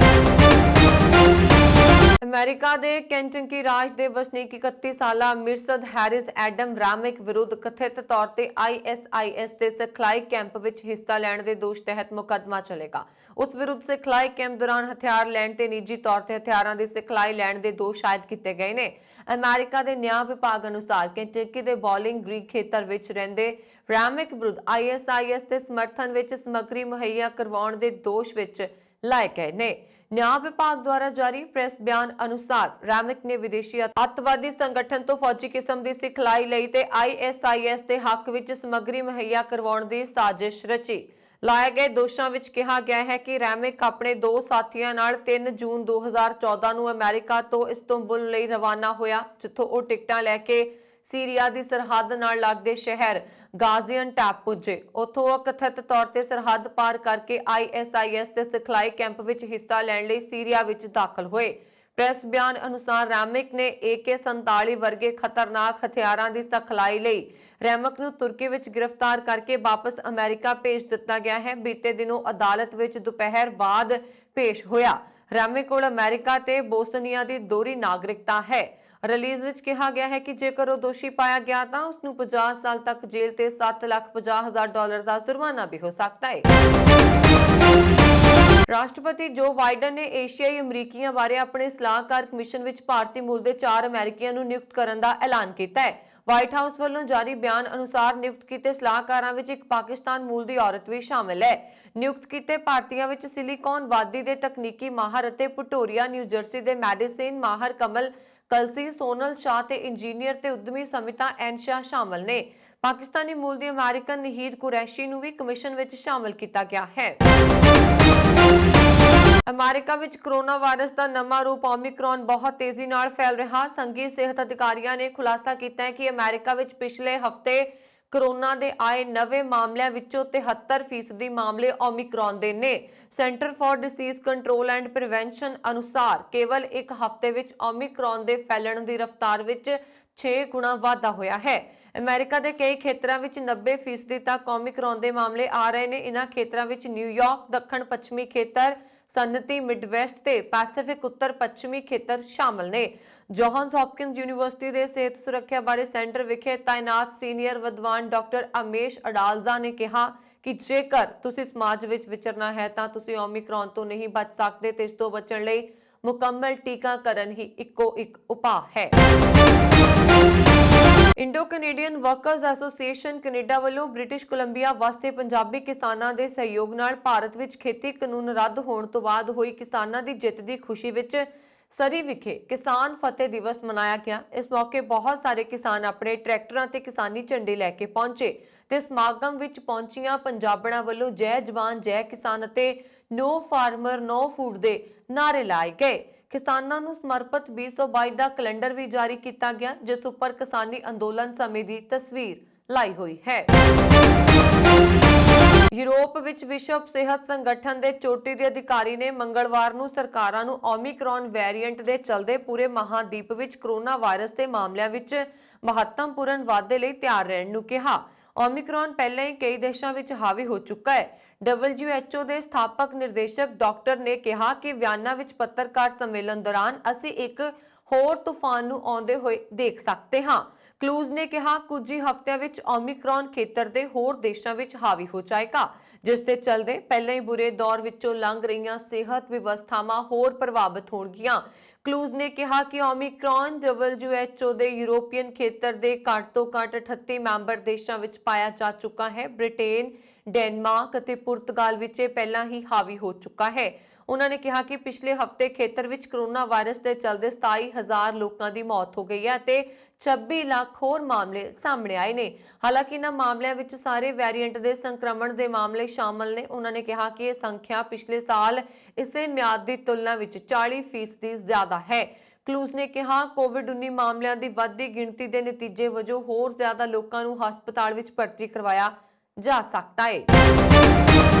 ਅਮਰੀਕਾ ਦੇ ਕੈਂਟਕੀ ਰਾਜ ਦੇ ਵਸਨੀਕ 31 ਸਾਲਾ ਮਿਰਸਦ ਹੈਰਿਸ ਐਡਮ ਰਾਮਿਕ ਵਿਰੁੱਧ ਕਥਿਤ ਤੌਰ ਤੇ ISIS ਦੇ ਸਿਖਲਾਈ ਕੈਂਪ ਵਿੱਚ ਹਿੱਸਾ ਲੈਣ ਦੇ ਦੋਸ਼ ਤਹਿਤ ਮੁਕੱਦਮਾ ਚੱਲੇਗਾ। ਉਸ ਵਿਰੁੱਧ ਸਿਖਲਾਈ ਕੈਂਪ ਦੌਰਾਨ ਹਥਿਆਰ ਲੈਣ ਤੇ ਨਿੱਜੀ ਤੌਰ ਤੇ ਹਥਿਆਰਾਂ ਦੀ ਸਿਖਲਾਈ ਲੈਣ ਦੇ ਦੋਸ਼ ਆਇਦ ਕੀਤੇ ਗਏ ਨੇ। ਅਮਰੀਕਾ ਦੇ ਨਿਆਂ ਵਿਭਾਗ ਅਨੁਸਾਰ ਕੈਂਟਕੀ ਦੇ ਬੋਲਿੰਗ ਗ੍ਰੀਨ ਖੇਤਰ ਵਿੱਚ ਰਹਿੰਦੇ ਰਾਮਿਕ ਵਿਰੁੱਧ ISIS ਦੇ ਸਮਰਥਨ ਵਿੱਚ ਸਮੱਗਰੀ ਮੁਹੱਈਆ ਕਰਵਾਉਣ ਦੇ ਦੋਸ਼ ਵਿੱਚ ਲਾਏ ਗਏ ਨੇ। ਨਿਆਂ ਵਿਭਾਗ ਦੁਆਰਾ ਜਾਰੀ ਪ੍ਰੈਸ ਬਿਆਨ ਅਨੁਸਾਰ ਰਾਮਿਕ ਨੇ ਵਿਦੇਸ਼ੀ ਅੱਤਵਾਦੀ ਸੰਗਠਨ ਤੋਂ ਫੌਜੀ ਕਿਸਮ ਦੀ ਸਿਖਲਾਈ ਲਈ ਤੇ ISIS ਦੇ ਹੱਕ ਵਿੱਚ ਸਮੱਗਰੀ ਮੁਹੱਈਆ ਕਰਵਾਉਣ ਦੀ ਸਾਜ਼ਿਸ਼ ਰਚੀ। ਲਾਏ ਗਏ ਦੋਸ਼ਾਂ ਵਿੱਚ ਕਿਹਾ ਗਿਆ ਹੈ ਕਿ ਰਾਮਿਕ ਆਪਣੇ 2 ਸਾਥੀਆਂ ਨਾਲ 3 ਜੂਨ 2014 ਨੂੰ ਅਮਰੀਕਾ ਤੋਂ ਇਸਤਾਂਬੁਲ ਲਈ ਰਵਾਨਾ ਹੋਇਆ, ਜਿੱਥੋਂ ਉਹ ਟਿਕਟਾਂ ਲੈ ਕੇ ਸੀਰੀਆ ਦੀ ਸਰਹੱਦ ਨਾਲ ਲੱਗਦੇ ਸ਼ਹਿਰ ਗਾਜ਼ੀਅਨਟੈਪ ਪੁੱਜੇ। ਉੱਥੋਂ ਉਹ ਕਥਿਤ ਤੌਰ ਤੇ ਸਰਹੱਦ ਪਾਰ ਕਰਕੇ ISIS ਦੇ ਸਿਖਲਾਈ ਕੈਂਪ ਵਿੱਚ ਹਿੱਸਾ ਲੈਣ ਲਈ ਸੀਰੀਆ ਵਿੱਚ ਦਾਖਲ ਹੋਏ। ਪ੍ਰੈਸ ਬਿਆਨ ਅਨੁਸਾਰ ਰਾਮਿਕ ਨੇ AK-47 ਵਰਗੇ ਖਤਰਨਾਕ ਹਥਿਆਰਾਂ ਦੀ ਸਿਖਲਾਈ ਲਈ ਰਾਮਿਕ ਨੂੰ ਤੁਰਕੀ ਵਿੱਚ ਗ੍ਰਿਫਤਾਰ ਕਰਕੇ ਵਾਪਸ ਅਮਰੀਕਾ ਭੇਜ ਦਿੱਤਾ ਗਿਆ ਹੈ। ਬੀਤੇ ਦਿਨੋਂ ਅਦਾਲਤ ਵਿੱਚ ਦੁਪਹਿਰ ਬਾਅਦ ਪੇਸ਼ ਹੋਇਆ। ਰਾਮਿਕ ਕੋਲ ਅਮਰੀਕਾ ਤੇ ਬੋਸਨੀਆ ਦੀ ਦੋਹਰੀ ਨਾਗਰਿਕਤਾ ਹੈ। ਰਿਲੀਜ਼ ਵਿੱਚ ਕਿਹਾ ਗਿਆ ਹੈ ਕਿ ਜੇਕਰ ਉਹ ਦੋਸ਼ੀ ਪਾਇਆ ਗਿਆ ਤਾਂ ਉਸ ਨੂੰ 50 ਸਾਲ ਤੱਕ ਜੇਲ੍ਹ ਤੇ $7,50,000 ਦਾ ਜੁਰਮਾਨਾ ਵੀ ਹੋ ਸਕਦਾ ਹੈ। ਰਾਸ਼ਟਰਪਤੀ ਜੋ ਬਾਈਡਨ ਨੇ ਏਸ਼ੀਆਈ ਅਮਰੀਕੀਆਂ ਬਾਰੇ ਆਪਣੇ ਸਲਾਹਕਾਰ ਕਮਿਸ਼ਨ ਵਿੱਚ ਭਾਰਤੀ ਮੂਲ ਦੇ 4 ਅਮਰੀਕੀਆਂ ਨੂੰ ਨਿਯੁਕਤ ਕਰਨ ਦਾ ਐਲਾਨ ਕੀਤਾ ਹੈ। ਵਾਈਟ ਹਾਊਸ ਵੱਲੋਂ ਜਾਰੀ ਬਿਆਨ ਅਨੁਸਾਰ ਨਿਯੁਕਤ ਕੀਤੇ ਸਲਾਹਕਾਰਾਂ ਵਿੱਚ ਇੱਕ ਪਾਕਿਸਤਾਨ ਮੂਲ ਦੀ ਔਰਤ ਵੀ ਸ਼ਾਮਿਲ ਹੈ। ਨਿਯੁਕਤ ਕੀਤੇ ਭਾਰਤੀਆਂ ਵਿੱਚ ਸਿਲੀਕਾਨ ਵਾਦੀ ਦੇ ਤਕਨੀਕੀ ਮਾਹਰ ਅਤੇ ਪਟੋਰੀਆ ਨਿਊ ਜਰਸੀ ਦੇ ਮੈਡੀਸਿਨ ਮਾਹਰ ਕਮਲ ਕਲਸੀ, ਸੋਨਲ ਸ਼ਾਹ ਤੇ ਇੰਜੀਨੀਅਰ ਤੇ ਉਦਮੀ ਸਮਿਤਾ ਐਨ ਸ਼ਾਹ ਸ਼ਾਮਲ ਨੇ। ਪਾਕਿਸਤਾਨੀ ਮੂਲ ਦੀ ਅਮਰੀਕਨ ਨਹੀਦ ਕੁਰੈਸ਼ੀ ਨੂੰ ਵੀ ਕਮਿਸ਼ਨ ਵਿੱਚ ਸ਼ਾਮਲ ਕੀਤਾ ਗਿਆ ਹੈ। ਅਮਰੀਕਾ ਵਿੱਚ ਕੋਰੋਨਾ ਵਾਇਰਸ ਦਾ ਨਵਾਂ ਰੂਪ ਓਮਿਕਰੌਨ ਬਹੁਤ ਤੇਜ਼ੀ ਨਾਲ ਫੈਲ ਰਿਹਾ। ਸੰਘੀ ਸਿਹਤ ਅਧਿਕਾਰੀਆਂ ਨੇ ਖੁਲਾਸਾ ਕੀਤਾ ਹੈ ਕਿ ਅਮਰੀਕਾ ਵਿੱਚ ਪਿਛਲੇ ਹਫ਼ਤੇ ਕੋਰੋਨਾ ਦੇ ਆਏ ਨਵੇਂ ਮਾਮਲਿਆਂ ਵਿੱਚੋਂ 73% ਮਾਮਲੇ ਓਮਿਕਰੌਨ ਦੇ ਨੇ। Centre for disease control and prevention ਅਨੁਸਾਰ ਕੇਵਲ ਇੱਕ ਹਫ਼ਤੇ ਵਿੱਚ ਓਮਿਕਰੌਨ ਦੇ ਫੈਲਣ ਦੀ ਰਫ਼ਤਾਰ ਵਿੱਚ 6 ਗੁਣਾ ਵਾਧਾ ਹੋਇਆ ਹੈ। ਅਮਰੀਕਾ ਦੇ ਕਈ ਖੇਤਰਾਂ ਵਿੱਚ 90% ਤੱਕ ਓਮਿਕਰੌਨ ਦੇ ਮਾਮਲੇ ਆ ਰਹੇ ਨੇ। ਇਨ੍ਹਾਂ ਖੇਤਰਾਂ ਵਿੱਚ ਨਿਊਯਾਰਕ, ਦੱਖਣ ਪੱਛਮੀ ਖੇਤਰ, ਸਨਅਤੀ ਮਿਡਵੈਸਟ ਤੇ ਪੈਸੀਫਿਕ ਉੱਤਰ ਪੱਛਮੀ ਖੇਤਰ ਸ਼ਾਮਲ ਨੇ। ਜੌਹਨਸ ਹੌਪਕਿੰਸ ਯੂਨੀਵਰਸਿਟੀ ਦੇ ਸਿਹਤ ਸੁਰੱਖਿਆ ਬਾਰੇ ਸੈਂਟਰ ਵਿਖੇ ਤਾਇਨਾਤ ਸੀਨੀਅਰ ਵਿਦਵਾਨ ਡਾਕਟਰ ਅਮੇਸ਼ ਅਡਾਲਜ਼ਾ ਨੇ ਕਿਹਾ ਕਿ ਜੇਕਰ ਤੁਸੀਂ ਸਮਾਜ ਵਿੱਚ ਵਿਚਰਨਾ ਹੈ ਤਾਂ ਤੁਸੀਂ ਓਮਿਕਰੌਨ ਤੋਂ ਨਹੀਂ ਬਚ ਸਕਦੇ ਤੇ ਇਸ ਤੋਂ ਬਚਣ ਲਈ ਮੁਕੰਮਲ ਟੀਕਾਕਰਨ ਹੀ ਇੱਕੋ ਇੱਕ ਉਪਾਅ ਹੈ। Indo Canadian workers association Canada ਵੱਲੋਂ ਬ੍ਰਿਟਿਸ਼ ਕੋਲੰਬੀਆ ਵਸਦੇ ਪੰਜਾਬੀ ਕਿਸਾਨਾਂ ਦੇ ਸਹਿਯੋਗ ਨਾਲ ਭਾਰਤ ਵਿੱਚ ਖੇਤੀ ਕਾਨੂੰਨ ਰੱਦ ਹੋਣ ਤੋਂ ਬਾਅਦ ਹੋਈ ਕਿਸਾਨਾਂ ਦੀ ਜਿੱਤ ਦੀ ਖੁਸ਼ੀ ਵਿੱਚ ਸਰੀ ਵਿਖੇ ਕਿਸਾਨ ਫਤਿਹ ਦਿਵਸ ਮਨਾਇਆ ਗਿਆ। ਇਸ ਮੌਕੇ ਬਹੁਤ ਸਾਰੇ ਕਿਸਾਨ ਆਪਣੇ ਟਰੈਕਟਰਾਂ ਤੇ ਕਿਸਾਨੀ ਝੰਡੇ ਲੈ ਕੇ ਪਹੁੰਚੇ ਤੇ ਸਮਾਗਮ ਵਿੱਚ ਪਹੁੰਚੀਆਂ ਪੰਜਾਬਣਾਂ ਵੱਲੋਂ ਜੈ ਜਵਾਨ ਜੈ ਕਿਸਾਨ ਅਤੇ ਨੋ ਫਾਰਮਰ ਨੋ ਫੂਡ ਦੇ ਨਾਅਰੇ ਲਾਏ ਗਏ। ਕਿਸਾਨਾਂ ਨੂੰ ਸਮਰਪਿਤ 2022 ਦਾ ਕੈਲੰਡਰ ਵੀ ਜਾਰੀ ਕੀਤਾ ਗਿਆ, ਜਿਸ ਉੱਪਰ ਕਿਸਾਨੀ ਅੰਦੋਲਨ ਸਮੇਂ ਦੀ ਤਸਵੀਰ ਲਾਈ ਹੋਈ ਹੈ। ਯੂਰਪ ਵਿੱਚ ਵਿਸ਼ਵ ਸਿਹਤ ਸੰਗਠਨ ਦੇ ਚੋਟੀ ਦੇ ਅਧਿਕਾਰੀ ਨੇ ਮੰਗਲਵਾਰ ਨੂੰ ਸਰਕਾਰਾਂ ਨੂੰ ਓਮਿਕਰੌਨ ਵੇਰੀਐਂਟ ਦੇ ਚਲਦੇ ਪੂਰੇ ਮਹਾਦੀਪ ਵਿੱਚ ਕੋਰੋਨਾ ਵਾਇਰਸ ਦੇ ਮਾਮਲਿਆਂ ਵਿੱਚ ਮਹੱਤਵਪੂਰਨ ਵਾਧੇ ਲਈ ਤਿਆਰ ਰਹਿਣ ਨੂੰ ਕਿਹਾ। ਓਮਿਕਰੌਨ ਪਹਿਲਾਂ ਹੀ ਕਈ ਦੇਸ਼ਾਂ ਵਿੱਚ ਹਾਵੀ ਹੋ ਚੁੱਕਾ ਹੈ। WHO ਦੇ ਸਥਾਪਕ ਨਿਰਦੇਸ਼ਕ ਡਾਕਟਰ ਨੇ ਕਿਹਾ ਕਿ ਵਿਆਨਾ ਵਿੱਚ ਪੱਤਰਕਾਰ ਸੰਮੇਲਨ ਦੌਰਾਨ ਅਸੀਂ ਇੱਕ ਹੋਰ ਤੂਫਾਨ ਨੂੰ ਆਉਂਦੇ ਹੋਏ ਦੇਖ ਸਕਦੇ ਹਾਂ। ਕਲੂਜ਼ ਨੇ ਕਿਹਾ ਕੁਝ ਹੀ ਹਫ਼ਤਿਆਂ ਵਿੱਚ ਓਮਿਕਰੌਨ ਖੇਤਰ ਦੇ ਹੋਰ ਦੇਸ਼ਾਂ ਵਿੱਚ ਹਾਵੀ ਹੋ ਜਾਏਗਾ, ਜਿਸ ਦੇ ਚੱਲਦੇ ਪਹਿਲਾਂ ਹੀ ਬੁਰੇ ਦੌਰ ਵਿੱਚੋਂ ਲੰਘ ਰਹੀਆਂ ਸਿਹਤ ਵਿਵਸਥਾਵਾਂ ਹੋਰ ਪ੍ਰਭਾਵਿਤ ਹੋਣਗੀਆਂ। ਕਲੂਜ਼ ਨੇ ਕਿਹਾ ਕਿ ਓਮਿਕਰੌਨ WHO ਦੇ ਯੂਰੋਪੀਅਨ ਖੇਤਰ ਦੇ ਘੱਟ ਤੋਂ ਘੱਟ 38 ਮੈਂਬਰ ਦੇਸ਼ਾਂ ਵਿੱਚ ਪਾਇਆ ਜਾ ਚੁੱਕਾ ਹੈ। ਬ੍ਰਿਟੇਨ, ਡੈਨਮਾਰਕ ਅਤੇ ਪੁਰਤਗਾਲ ਵਿੱਚ ਇਹ ਪਹਿਲਾਂ ਹੀ ਹਾਵੀ ਹੋ ਚੁੱਕਾ ਹੈ। ਉਹਨਾਂ ਨੇ ਕਿਹਾ ਕਿ ਪਿਛਲੇ ਹਫ਼ਤੇ ਖੇਤਰ ਵਿੱਚ ਕੋਰੋਨਾ ਵਾਇਰਸ ਦੇ ਚੱਲਦੇ 27,000 ਲੋਕਾਂ ਦੀ ਮੌਤ ਹੋ ਗਈ ਹੈ ਅਤੇ 26 ਲੱਖ ਹੋਰ ਮਾਮਲੇ ਸਾਹਮਣੇ ਆਏ ਨੇ। ਹਾਲਾਂਕਿ ਇਹਨਾਂ ਮਾਮਲਿਆਂ ਵਿੱਚ ਸਾਰੇ ਵੇਰੀਐਂਟ ਦੇ ਸੰਕਰਮਣ ਦੇ ਮਾਮਲੇ ਸ਼ਾਮਲ ਨੇ। ਉਹਨਾਂ ਨੇ ਕਿਹਾ ਕਿ ਇਹ ਸੰਖਿਆ ਪਿਛਲੇ ਸਾਲ ਇਸੇ ਮਿਆਦ ਦੀ ਤੁਲਨਾ ਵਿੱਚ 40% ਜ਼ਿਆਦਾ ਹੈ। ਕਲੂਜ਼ ਨੇ ਕਿਹਾ ਕੋਵਿਡ-19 ਮਾਮਲਿਆਂ ਦੀ ਵੱਧਦੀ ਗਿਣਤੀ ਦੇ ਨਤੀਜੇ ਵਜੋਂ ਹੋਰ ਜ਼ਿਆਦਾ ਲੋਕਾਂ ਨੂੰ ਹਸਪਤਾਲ ਵਿੱਚ ਭਰਤੀ ਕਰਵਾਇਆ ਜਾ ਸਕਦਾ ਹੈ।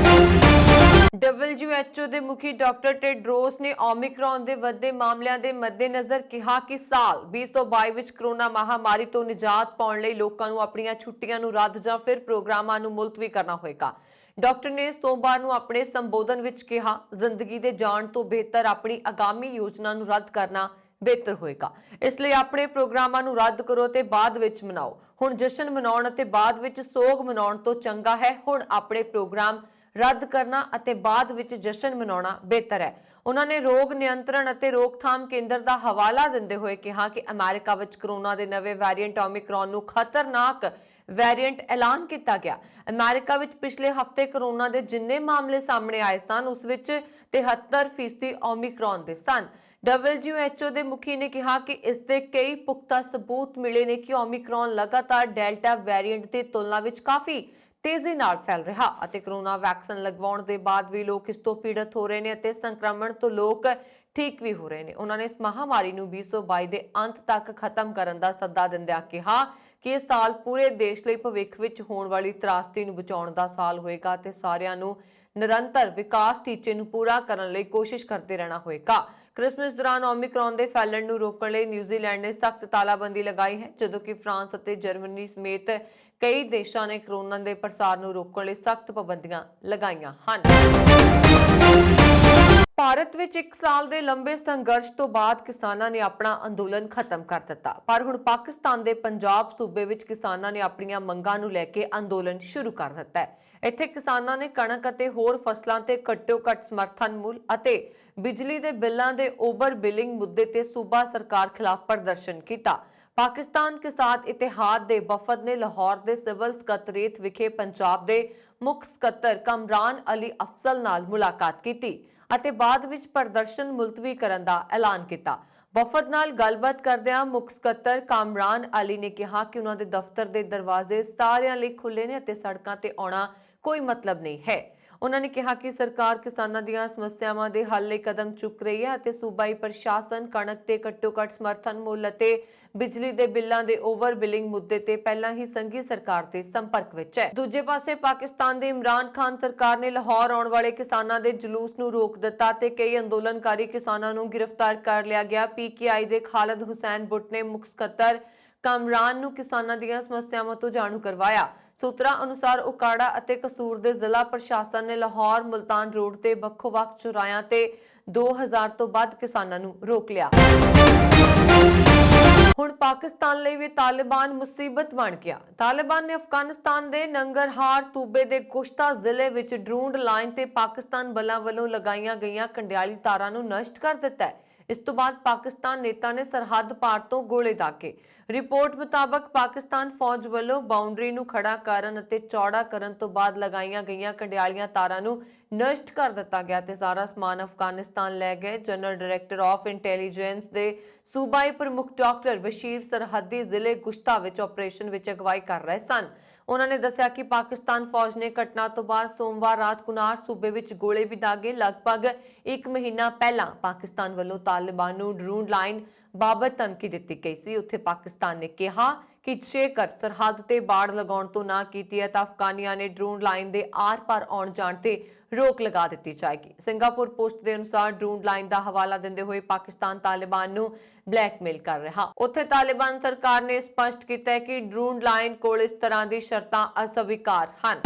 WHO ਦੇ ਮੁਖੀ ਡਾਕਟਰ ਟੈਡਰੋਸ ਨੇ ਓਮਿਕਰੌਨ ਦੇ ਵੱਧਦੇ ਮਾਮਲਿਆਂ ਦੇ ਮੱਦੇਨਜ਼ਰ ਕਿਹਾ ਕਿ ਸਾਲ 2022 ਵਿੱਚ ਕੋਰੋਨਾ ਮਹਾਮਾਰੀ ਤੋਂ ਨਿਜਾਤ ਪਾਉਣ ਲਈ ਲੋਕਾਂ ਨੂੰ ਆਪਣੀਆਂ ਛੁੱਟੀਆਂ ਨੂੰ ਰੱਦ ਜਾਂ ਫਿਰ ਪ੍ਰੋਗਰਾਮਾਂ ਨੂੰ ਮੁਲਤਵੀ ਕਰਨਾ ਹੋਵੇਗਾ। ਡਾਕਟਰ ਨੇ ਸੋਮਵਾਰ ਨੂੰ ਆਪਣੇ ਸੰਬੋਧਨ ਵਿੱਚ ਕਿਹਾ, ਜ਼ਿੰਦਗੀ ਦੇ ਜਾਣ ਤੋਂ ਬਿਹਤਰ ਆਪਣੀ ਆਗਾਮੀ ਯੋਜਨਾ ਨੂੰ ਰੱਦ ਕਰਨਾ ਬਿਹਤਰ ਹੋਏਗਾ। ਇਸ ਲਈ ਆਪਣੇ ਪ੍ਰੋਗਰਾਮਾਂ ਨੂੰ ਰੱਦ ਕਰੋ ਤੇ ਬਾਅਦ ਵਿੱਚ ਮਨਾਓ। ਹੁਣ ਜਸ਼ਨ ਮਨਾਉਣ ਅਤੇ ਬਾਅਦ ਵਿੱਚ ਸੋਗ ਮਨਾਉਣ ਤੋਂ ਚੰਗਾ ਹੈ ਹੁਣ ਆਪਣੇ ਪ੍ਰੋਗਰਾਮ ਰੱਦ ਕਰਨਾ ਅਤੇ ਬਾਅਦ ਵਿੱਚ ਜਸ਼ਨ ਮਨਾਉਣਾ ਬਿਹਤਰ ਹੈ। ਉਹਨਾਂ ਨੇ ਰੋਗ ਨਿਯੰਤਰਣ ਅਤੇ ਰੋਕਥਾਮ ਕੇਂਦਰ ਦਾ ਹਵਾਲਾ ਦਿੰਦੇ ਹੋਏ ਕਿਹਾ ਕਿ ਅਮਰੀਕਾ ਵਿੱਚ ਕੋਰੋਨਾ ਦੇ ਨਵੇਂ ਵੇਰੀਐਂਟ ਓਮਿਕਰੌਨ ਨੂੰ ਖਤਰਨਾਕ ਵੇਰੀਐਂਟ ਐਲਾਨ ਕੀਤਾ ਗਿਆ। ਅਮਰੀਕਾ ਵਿੱਚ ਪਿਛਲੇ ਹਫ਼ਤੇ ਕੋਰੋਨਾ ਦੇ ਜਿੰਨੇ ਮਾਮਲੇ ਸਾਹਮਣੇ ਆਏ ਸਨ ਉਸ ਵਿੱਚ 73% ਓਮਿਕਰੌਨ ਦੇ ਸਨ। WHO ਦੇ ਮੁਖੀ ਨੇ ਕਿਹਾ ਕਿ ਇਸ ਦੇ ਕਈ ਪੁਖਤਾ ਸਬੂਤ ਮਿਲੇ ਨੇ ਕਿ ਓਮਿਕਰੌਨ ਲਗਾਤਾਰ ਡੈਲਟਾ ਵੇਰੀਐਂਟ ਦੀ ਤੁਲਨਾ ਵਿੱਚ ਕਾਫੀ ਤੇਜ਼ੀ ਨਾਲ ਫੈਲ ਰਿਹਾ ਅਤੇ ਕੋਰੋਨਾ ਵੈਕਸੀਨ ਲਗਵਾਉਣ ਦੇ ਬਾਅਦ ਵੀ ਲੋਕ ਇਸ ਤੋਂ ਪੀੜਤ ਹੋ ਰਹੇ ਨੇ ਅਤੇ ਸੰਕਰਮਣ ਤੋਂ ਲੋਕ ਠੀਕ ਵੀ ਹੋ ਰਹੇ ਨੇ। ਉਹਨਾਂ ਨੇ ਇਸ ਮਹਾਮਾਰੀ ਨੂੰ 2022 ਦੇ ਅੰਤ ਤੱਕ ਖਤਮ ਕਰਨ ਦਾ ਸੱਦਾ ਦਿੰਦਿਆਂ ਕਿਹਾ ਕਿ ਇਹ ਸਾਲ ਪੂਰੇ ਦੇਸ਼ ਲਈ ਭਵਿੱਖ ਵਿੱਚ ਹੋਣ ਵਾਲੀ ਤਰਾਸਦੀ ਨੂੰ ਬਚਾਉਣ ਦਾ ਸਾਲ ਹੋਏਗਾ ਅਤੇ ਸਾਰਿਆਂ ਨੂੰ ਨਿਰੰਤਰ ਵਿਕਾਸ ਟੀਚੇ ਨੂੰ ਪੂਰਾ ਕਰਨ ਲਈ ਕੋਸ਼ਿਸ਼ ਕਰਦੇ ਰਹਿਣਾ ਹੋਏਗਾ। ਕ੍ਰਿਸਮਸ ਦੌਰਾਨ ਓਮਿਕਰੌਨ ਦੇ ਫੈਲਣ ਨੂੰ ਰੋਕਣ ਲਈ ਨਿਊਜ਼ੀਲੈਂਡ ਨੇ ਸਖਤ ਤਾਲਾਬੰਦੀ ਲਗਾਈ ਹੈ, ਜਦੋਂ ਕਿ ਫਰਾਂਸ ਅਤੇ ਜਰਮਨੀ ਸਮੇਤ ਕਈ ਦੇਸ਼ਾਂ ਨੇ ਕੋਰੋਨਾ ਦੇ ਪ੍ਰਸਾਰ ਨੂੰ ਰੋਕਣ ਲਈ ਸਖਤ ਪਾਬੰਦੀਆਂ ਲਗਾਈਆਂ ਹਨ। ਭਾਰਤ ਵਿੱਚ 1 ਸਾਲ ਦੇ ਲੰਬੇ ਸੰਘਰਸ਼ ਤੋਂ ਬਾਅਦ ਕਿਸਾਨਾਂ ਨੇ ਆਪਣਾ ਅੰਦੋਲਨ ਖਤਮ ਕਰ ਦਿੱਤਾ, ਪਰ ਹੁਣ ਪਾਕਿਸਤਾਨ ਦੇ ਪੰਜਾਬ ਸੂਬੇ ਵਿੱਚ ਕਿਸਾਨਾਂ ਨੇ ਆਪਣੀਆਂ ਮੰਗਾਂ ਨੂੰ ਲੈ ਕੇ ਅੰਦੋਲਨ ਸ਼ੁਰੂ ਕਰ ਦਿੱਤਾ ਹੈ। ਇੱਥੇ ਕਿਸਾਨਾਂ ਨੇ ਕਣਕ ਅਤੇ ਹੋਰ ਫਸਲਾਂ ਤੇ ਘੱਟੋ-ਘੱਟ ਸਮਰਥਨ ਮੁੱਲ ਅਤੇ ਬਿਜਲੀ ਦੇ ਬਿੱਲਾਂ ਦੇ ਓਵਰ ਬਿਲਿੰਗ ਮੁੱਦੇ ਤੇ ਸੂਬਾ ਸਰਕਾਰ ਖਿਲਾਫ ਪ੍ਰਦਰਸ਼ਨ ਕੀਤਾ। ਪਾਕਿਸਤਾਨ ਕਿਸਾਨ ਇਤਿਹਾਦ ਦੇ ਵਫਦ ਨੇ ਲਾਹੌਰ ਦੇ ਸਿਵਲ ਸਕੱਤਰੇਤ ਵਿਖੇ ਪੰਜਾਬ ਦੇ ਮੁੱਖ ਸਕੱਤਰ ਕਮਰਾਨ ਅਲੀ ਅਫਜ਼ਲ ਨਾਲ ਮੁਲਾਕਾਤ ਕੀਤੀ ਅਤੇ ਬਾਅਦ ਵਿੱਚ ਪ੍ਰਦਰਸ਼ਨ ਮੁਲਤਵੀ ਕਰਨ ਦਾ ਐਲਾਨ ਕੀਤਾ। ਵਫਦ ਨਾਲ ਗੱਲਬਾਤ ਕਰਦਿਆਂ ਮੁੱਖ ਸਕੱਤਰ ਕਾਮਰਾਨ ਅਲੀ ਨੇ ਕਿਹਾ ਕਿ ਉਹਨਾਂ ਦੇ ਦਫ਼ਤਰ ਦੇ ਦਰਵਾਜ਼ੇ ਸਾਰਿਆਂ ਲਈ ਖੁੱਲੇ ਨੇ ਅਤੇ ਸੜਕਾਂ ਤੇ ਆਉਣਾ ਕੋਈ ਮਤਲਬ ਨਹੀਂ ਹੈ। ਉਹਨਾਂ ਨੇ ਕਿਹਾ ਕਿ ਸਰਕਾਰ ਕਿਸਾਨਾਂ ਦੀਆਂ ਸਮੱਸਿਆਵਾਂ ਦੇ ਹੱਲ ਲਈ ਕਦਮ ਚੁੱਕ ਰਹੀ ਹੈ ਅਤੇ ਸੂਬਾਈ ਪ੍ਰਸ਼ਾਸਨ ਕਣਕ ਤੇ ਘੱਟੋ-ਘੱਟ ਸਮਰਥਨ ਮੁੱਲ ਅਤੇ ਬਿਜਲੀ ਦੇ ਬਿੱਲਾਂ ਦੇ ਓਵਰ ਬਿਲਿੰਗ ਮੁੱਦੇ ਤੇ ਪਹਿਲਾਂ ਹੀ ਸੰਘੀ ਸਰਕਾਰ ਦੇ ਸੰਪਰਕ ਵਿੱਚ ਹੈ। ਦੂਜੇ ਪਾਸੇ ਪਾਕਿਸਤਾਨ ਦੇ ਇਮਰਾਨ ਖਾਨ ਸਰਕਾਰ ਨੇ ਲਾਹੌਰ ਆਉਣ ਵਾਲੇ ਕਿਸਾਨਾਂ ਦੇ ਜਲੂਸ ਨੂੰ ਰੋਕ ਦਿੱਤਾ ਤੇ ਕਈ ਅੰਦੋਲਨਕਾਰੀ ਕਿਸਾਨਾਂ ਨੂੰ ਗ੍ਰਿਫਤਾਰ ਕਰ ਲਿਆ ਗਿਆ। ਪੀਕੇਆਈ ਦੇ ਖਾਲਿਦ ਹੁਸੈਨ ਬੁੱਟ ਨੇ ਮੁੱਖ ਸਕੱਤਰ ਕਾਮਰਾਨ ਨੂੰ ਕਿਸਾਨਾਂ ਦੀਆਂ ਸਮੱਸਿਆਵਾਂ ਤੋਂ ਜਾਣੂ ਕਰਵਾਇਆ। ਸੂਤਰਾਂ ਅਨੁਸਾਰ ਉਕਾੜਾ ਅਤੇ ਕਸੂਰ ਦੇ ਜ਼ਿਲ੍ਹਾ ਪ੍ਰਸ਼ਾਸਨ ਨੇ ਲਾਹੌਰ ਮੁਲਤਾਨ ਰੋਡ ਤੇ ਵੱਖੋ-ਵੱਖ ਚੁਰਾਇਆਂ ਤੇ 2000 ਤੋਂ ਵੱਧ ਕਿਸਾਨਾਂ ਨੂੰ ਰੋਕ ਲਿਆ। ਹੁਣ ਪਾਕਿਸਤਾਨ ਲਈ ਵੀ ਤਾਲਿਬਾਨ ਮੁਸੀਬਤ ਬਣ ਗਿਆ। ਤਾਲਿਬਾਨ ਨੇ ਅਫਗਾਨਿਸਤਾਨ ਦੇ ਨੰਗਰਹਾਰ ਸੂਬੇ ਦੇ ਕੁਸ਼ਤਾ ਜ਼ਿਲ੍ਹੇ ਵਿੱਚ ਡਰੂਨ ਲਾਈਨ ਤੇ ਪਾਕਿਸਤਾਨ ਬਲਾਂ ਵੱਲੋਂ ਲਗਾਈਆਂ ਗਈਆਂ ਕੰਡਿਆਲੀ ਤਾਰਾਂ ਨੂੰ ਨਸ਼ਟ ਕਰ ਦਿੱਤਾ ਹੈ। ਇਸ ਤੋਂ ਬਾਅਦ ਪਾਕਿਸਤਾਨ ਨੇਤਾ ਨੇ ਸਰਹੱਦ ਪਾਰ ਤੋਂ ਗੋਲੇ ਦਾਗੇ। ਰਿਪੋਰਟ ਮੁਤਾਬਕ ਪਾਕਿਸਤਾਨ ਫੌਜ ਵੱਲੋਂ ਬਾਉਂਡਰੀ ਨੂੰ ਖੜਾ ਕਰਨ ਅਤੇ ਚੌੜਾ ਕਰਨ ਤੋਂ ਬਾਅਦ ਲਗਾਈਆਂ ਗਈਆਂ ਕੰਡਿਆਲੀਆਂ ਤਾਰਾਂ ਨੂੰ ਨਸ਼ਟ ਕਰ ਦਿੱਤਾ ਗਿਆ ਤੇ ਸਾਰਾ ਸਮਾਨ ਅਫਗਾਨਿਸਤਾਨ ਲੈ ਗਏ। ਜਨਰਲ ਡਾਇਰੈਕਟਰ ਆਫ ਇੰਟੈਲੀਜੈਂਸ ਦੇ ਸੂਬਾਈ ਪ੍ਰਮੁੱਖ ਡਾਕਟਰ ਬਸ਼ੀਰ ਸਰਹੱਦੀ ਜ਼ਿਲ੍ਹੇ ਗੁਸ਼ਤਾ ਵਿੱਚ ਆਪਰੇਸ਼ਨ ਵਿੱਚ ਅਗਵਾਈ ਕਰ ਰਹੇ ਸਨ। ਉਹਨਾਂ ਨੇ ਦੱਸਿਆ ਕਿ ਪਾਕਿਸਤਾਨ ਫੌਜ ਨੇ ਘਟਨਾ ਤੋਂ ਬਾਅਦ ਸੋਮਵਾਰ ਰਾਤ ਕੁਨਾਰ ਸੂਬੇ ਵਿੱਚ ਗੋਲੇ ਵੀ ਦਾਗੇ। ਲਗਭਗ 1 ਮਹੀਨਾ ਪਹਿਲਾਂ ਪਾਕਿਸਤਾਨ ਵੱਲੋਂ ਤਾਲਿਬਾਨ ਨੂੰ ਡਰੂਨ ਲਾਈਨ ਬਾਬਤ ਧਮਕੀ ਦਿੱਤੀ ਗਈ ਸੀ। ਉੱਥੇ ਪਾਕਿਸਤਾਨ ਨੇ ਕਿਹਾ ਕਿ ਜੇਕਰ ਸਰਹੱਦ ਤੇ ਬਾੜ ਲਗਾਉਣ ਤੋਂ ਨਾ ਕੀਤੀ ਹੈ ਤਾਂ ਅਫਗਾਨੀਆਂ ਨੇ ਡਰੂਨ ਲਾਈਨ ਦੇ ਆਰ-ਪਾਰ ਆਉਣ ਜਾਣ ਤੇ ਰੋਕ ਲਗਾ ਦਿੱਤੀ ਜਾਏਗੀ। ਸਿੰਗਾਪੁਰ ਪੋਸਟ ਦੇ ਅਨੁਸਾਰ ਡਰੂਨ ਲਾਈਨ ਦਾ ਹਵਾਲਾ ਦਿੰਦੇ ਹੋਏ ਪਾਕਿਸਤਾਨ ਤਾਲਿਬਾਨ ਨੂੰ ਬਲੈਕਮੇਲ ਕਰ ਰਿਹਾ। ਉੱਥੇ ਤਾਲਿਬਾਨ ਸਰਕਾਰ ਨੇ ਸਪਸ਼ਟ ਕੀਤਾ ਹੈ ਕਿ ਡਰੂਨ ਲਾਈਨ ਕੋਲ ਇਸ ਤਰ੍ਹਾਂ ਦੀ ਸ਼ਰਤਾਂ ਅਸਵੀਕਾਰ ਹਨ।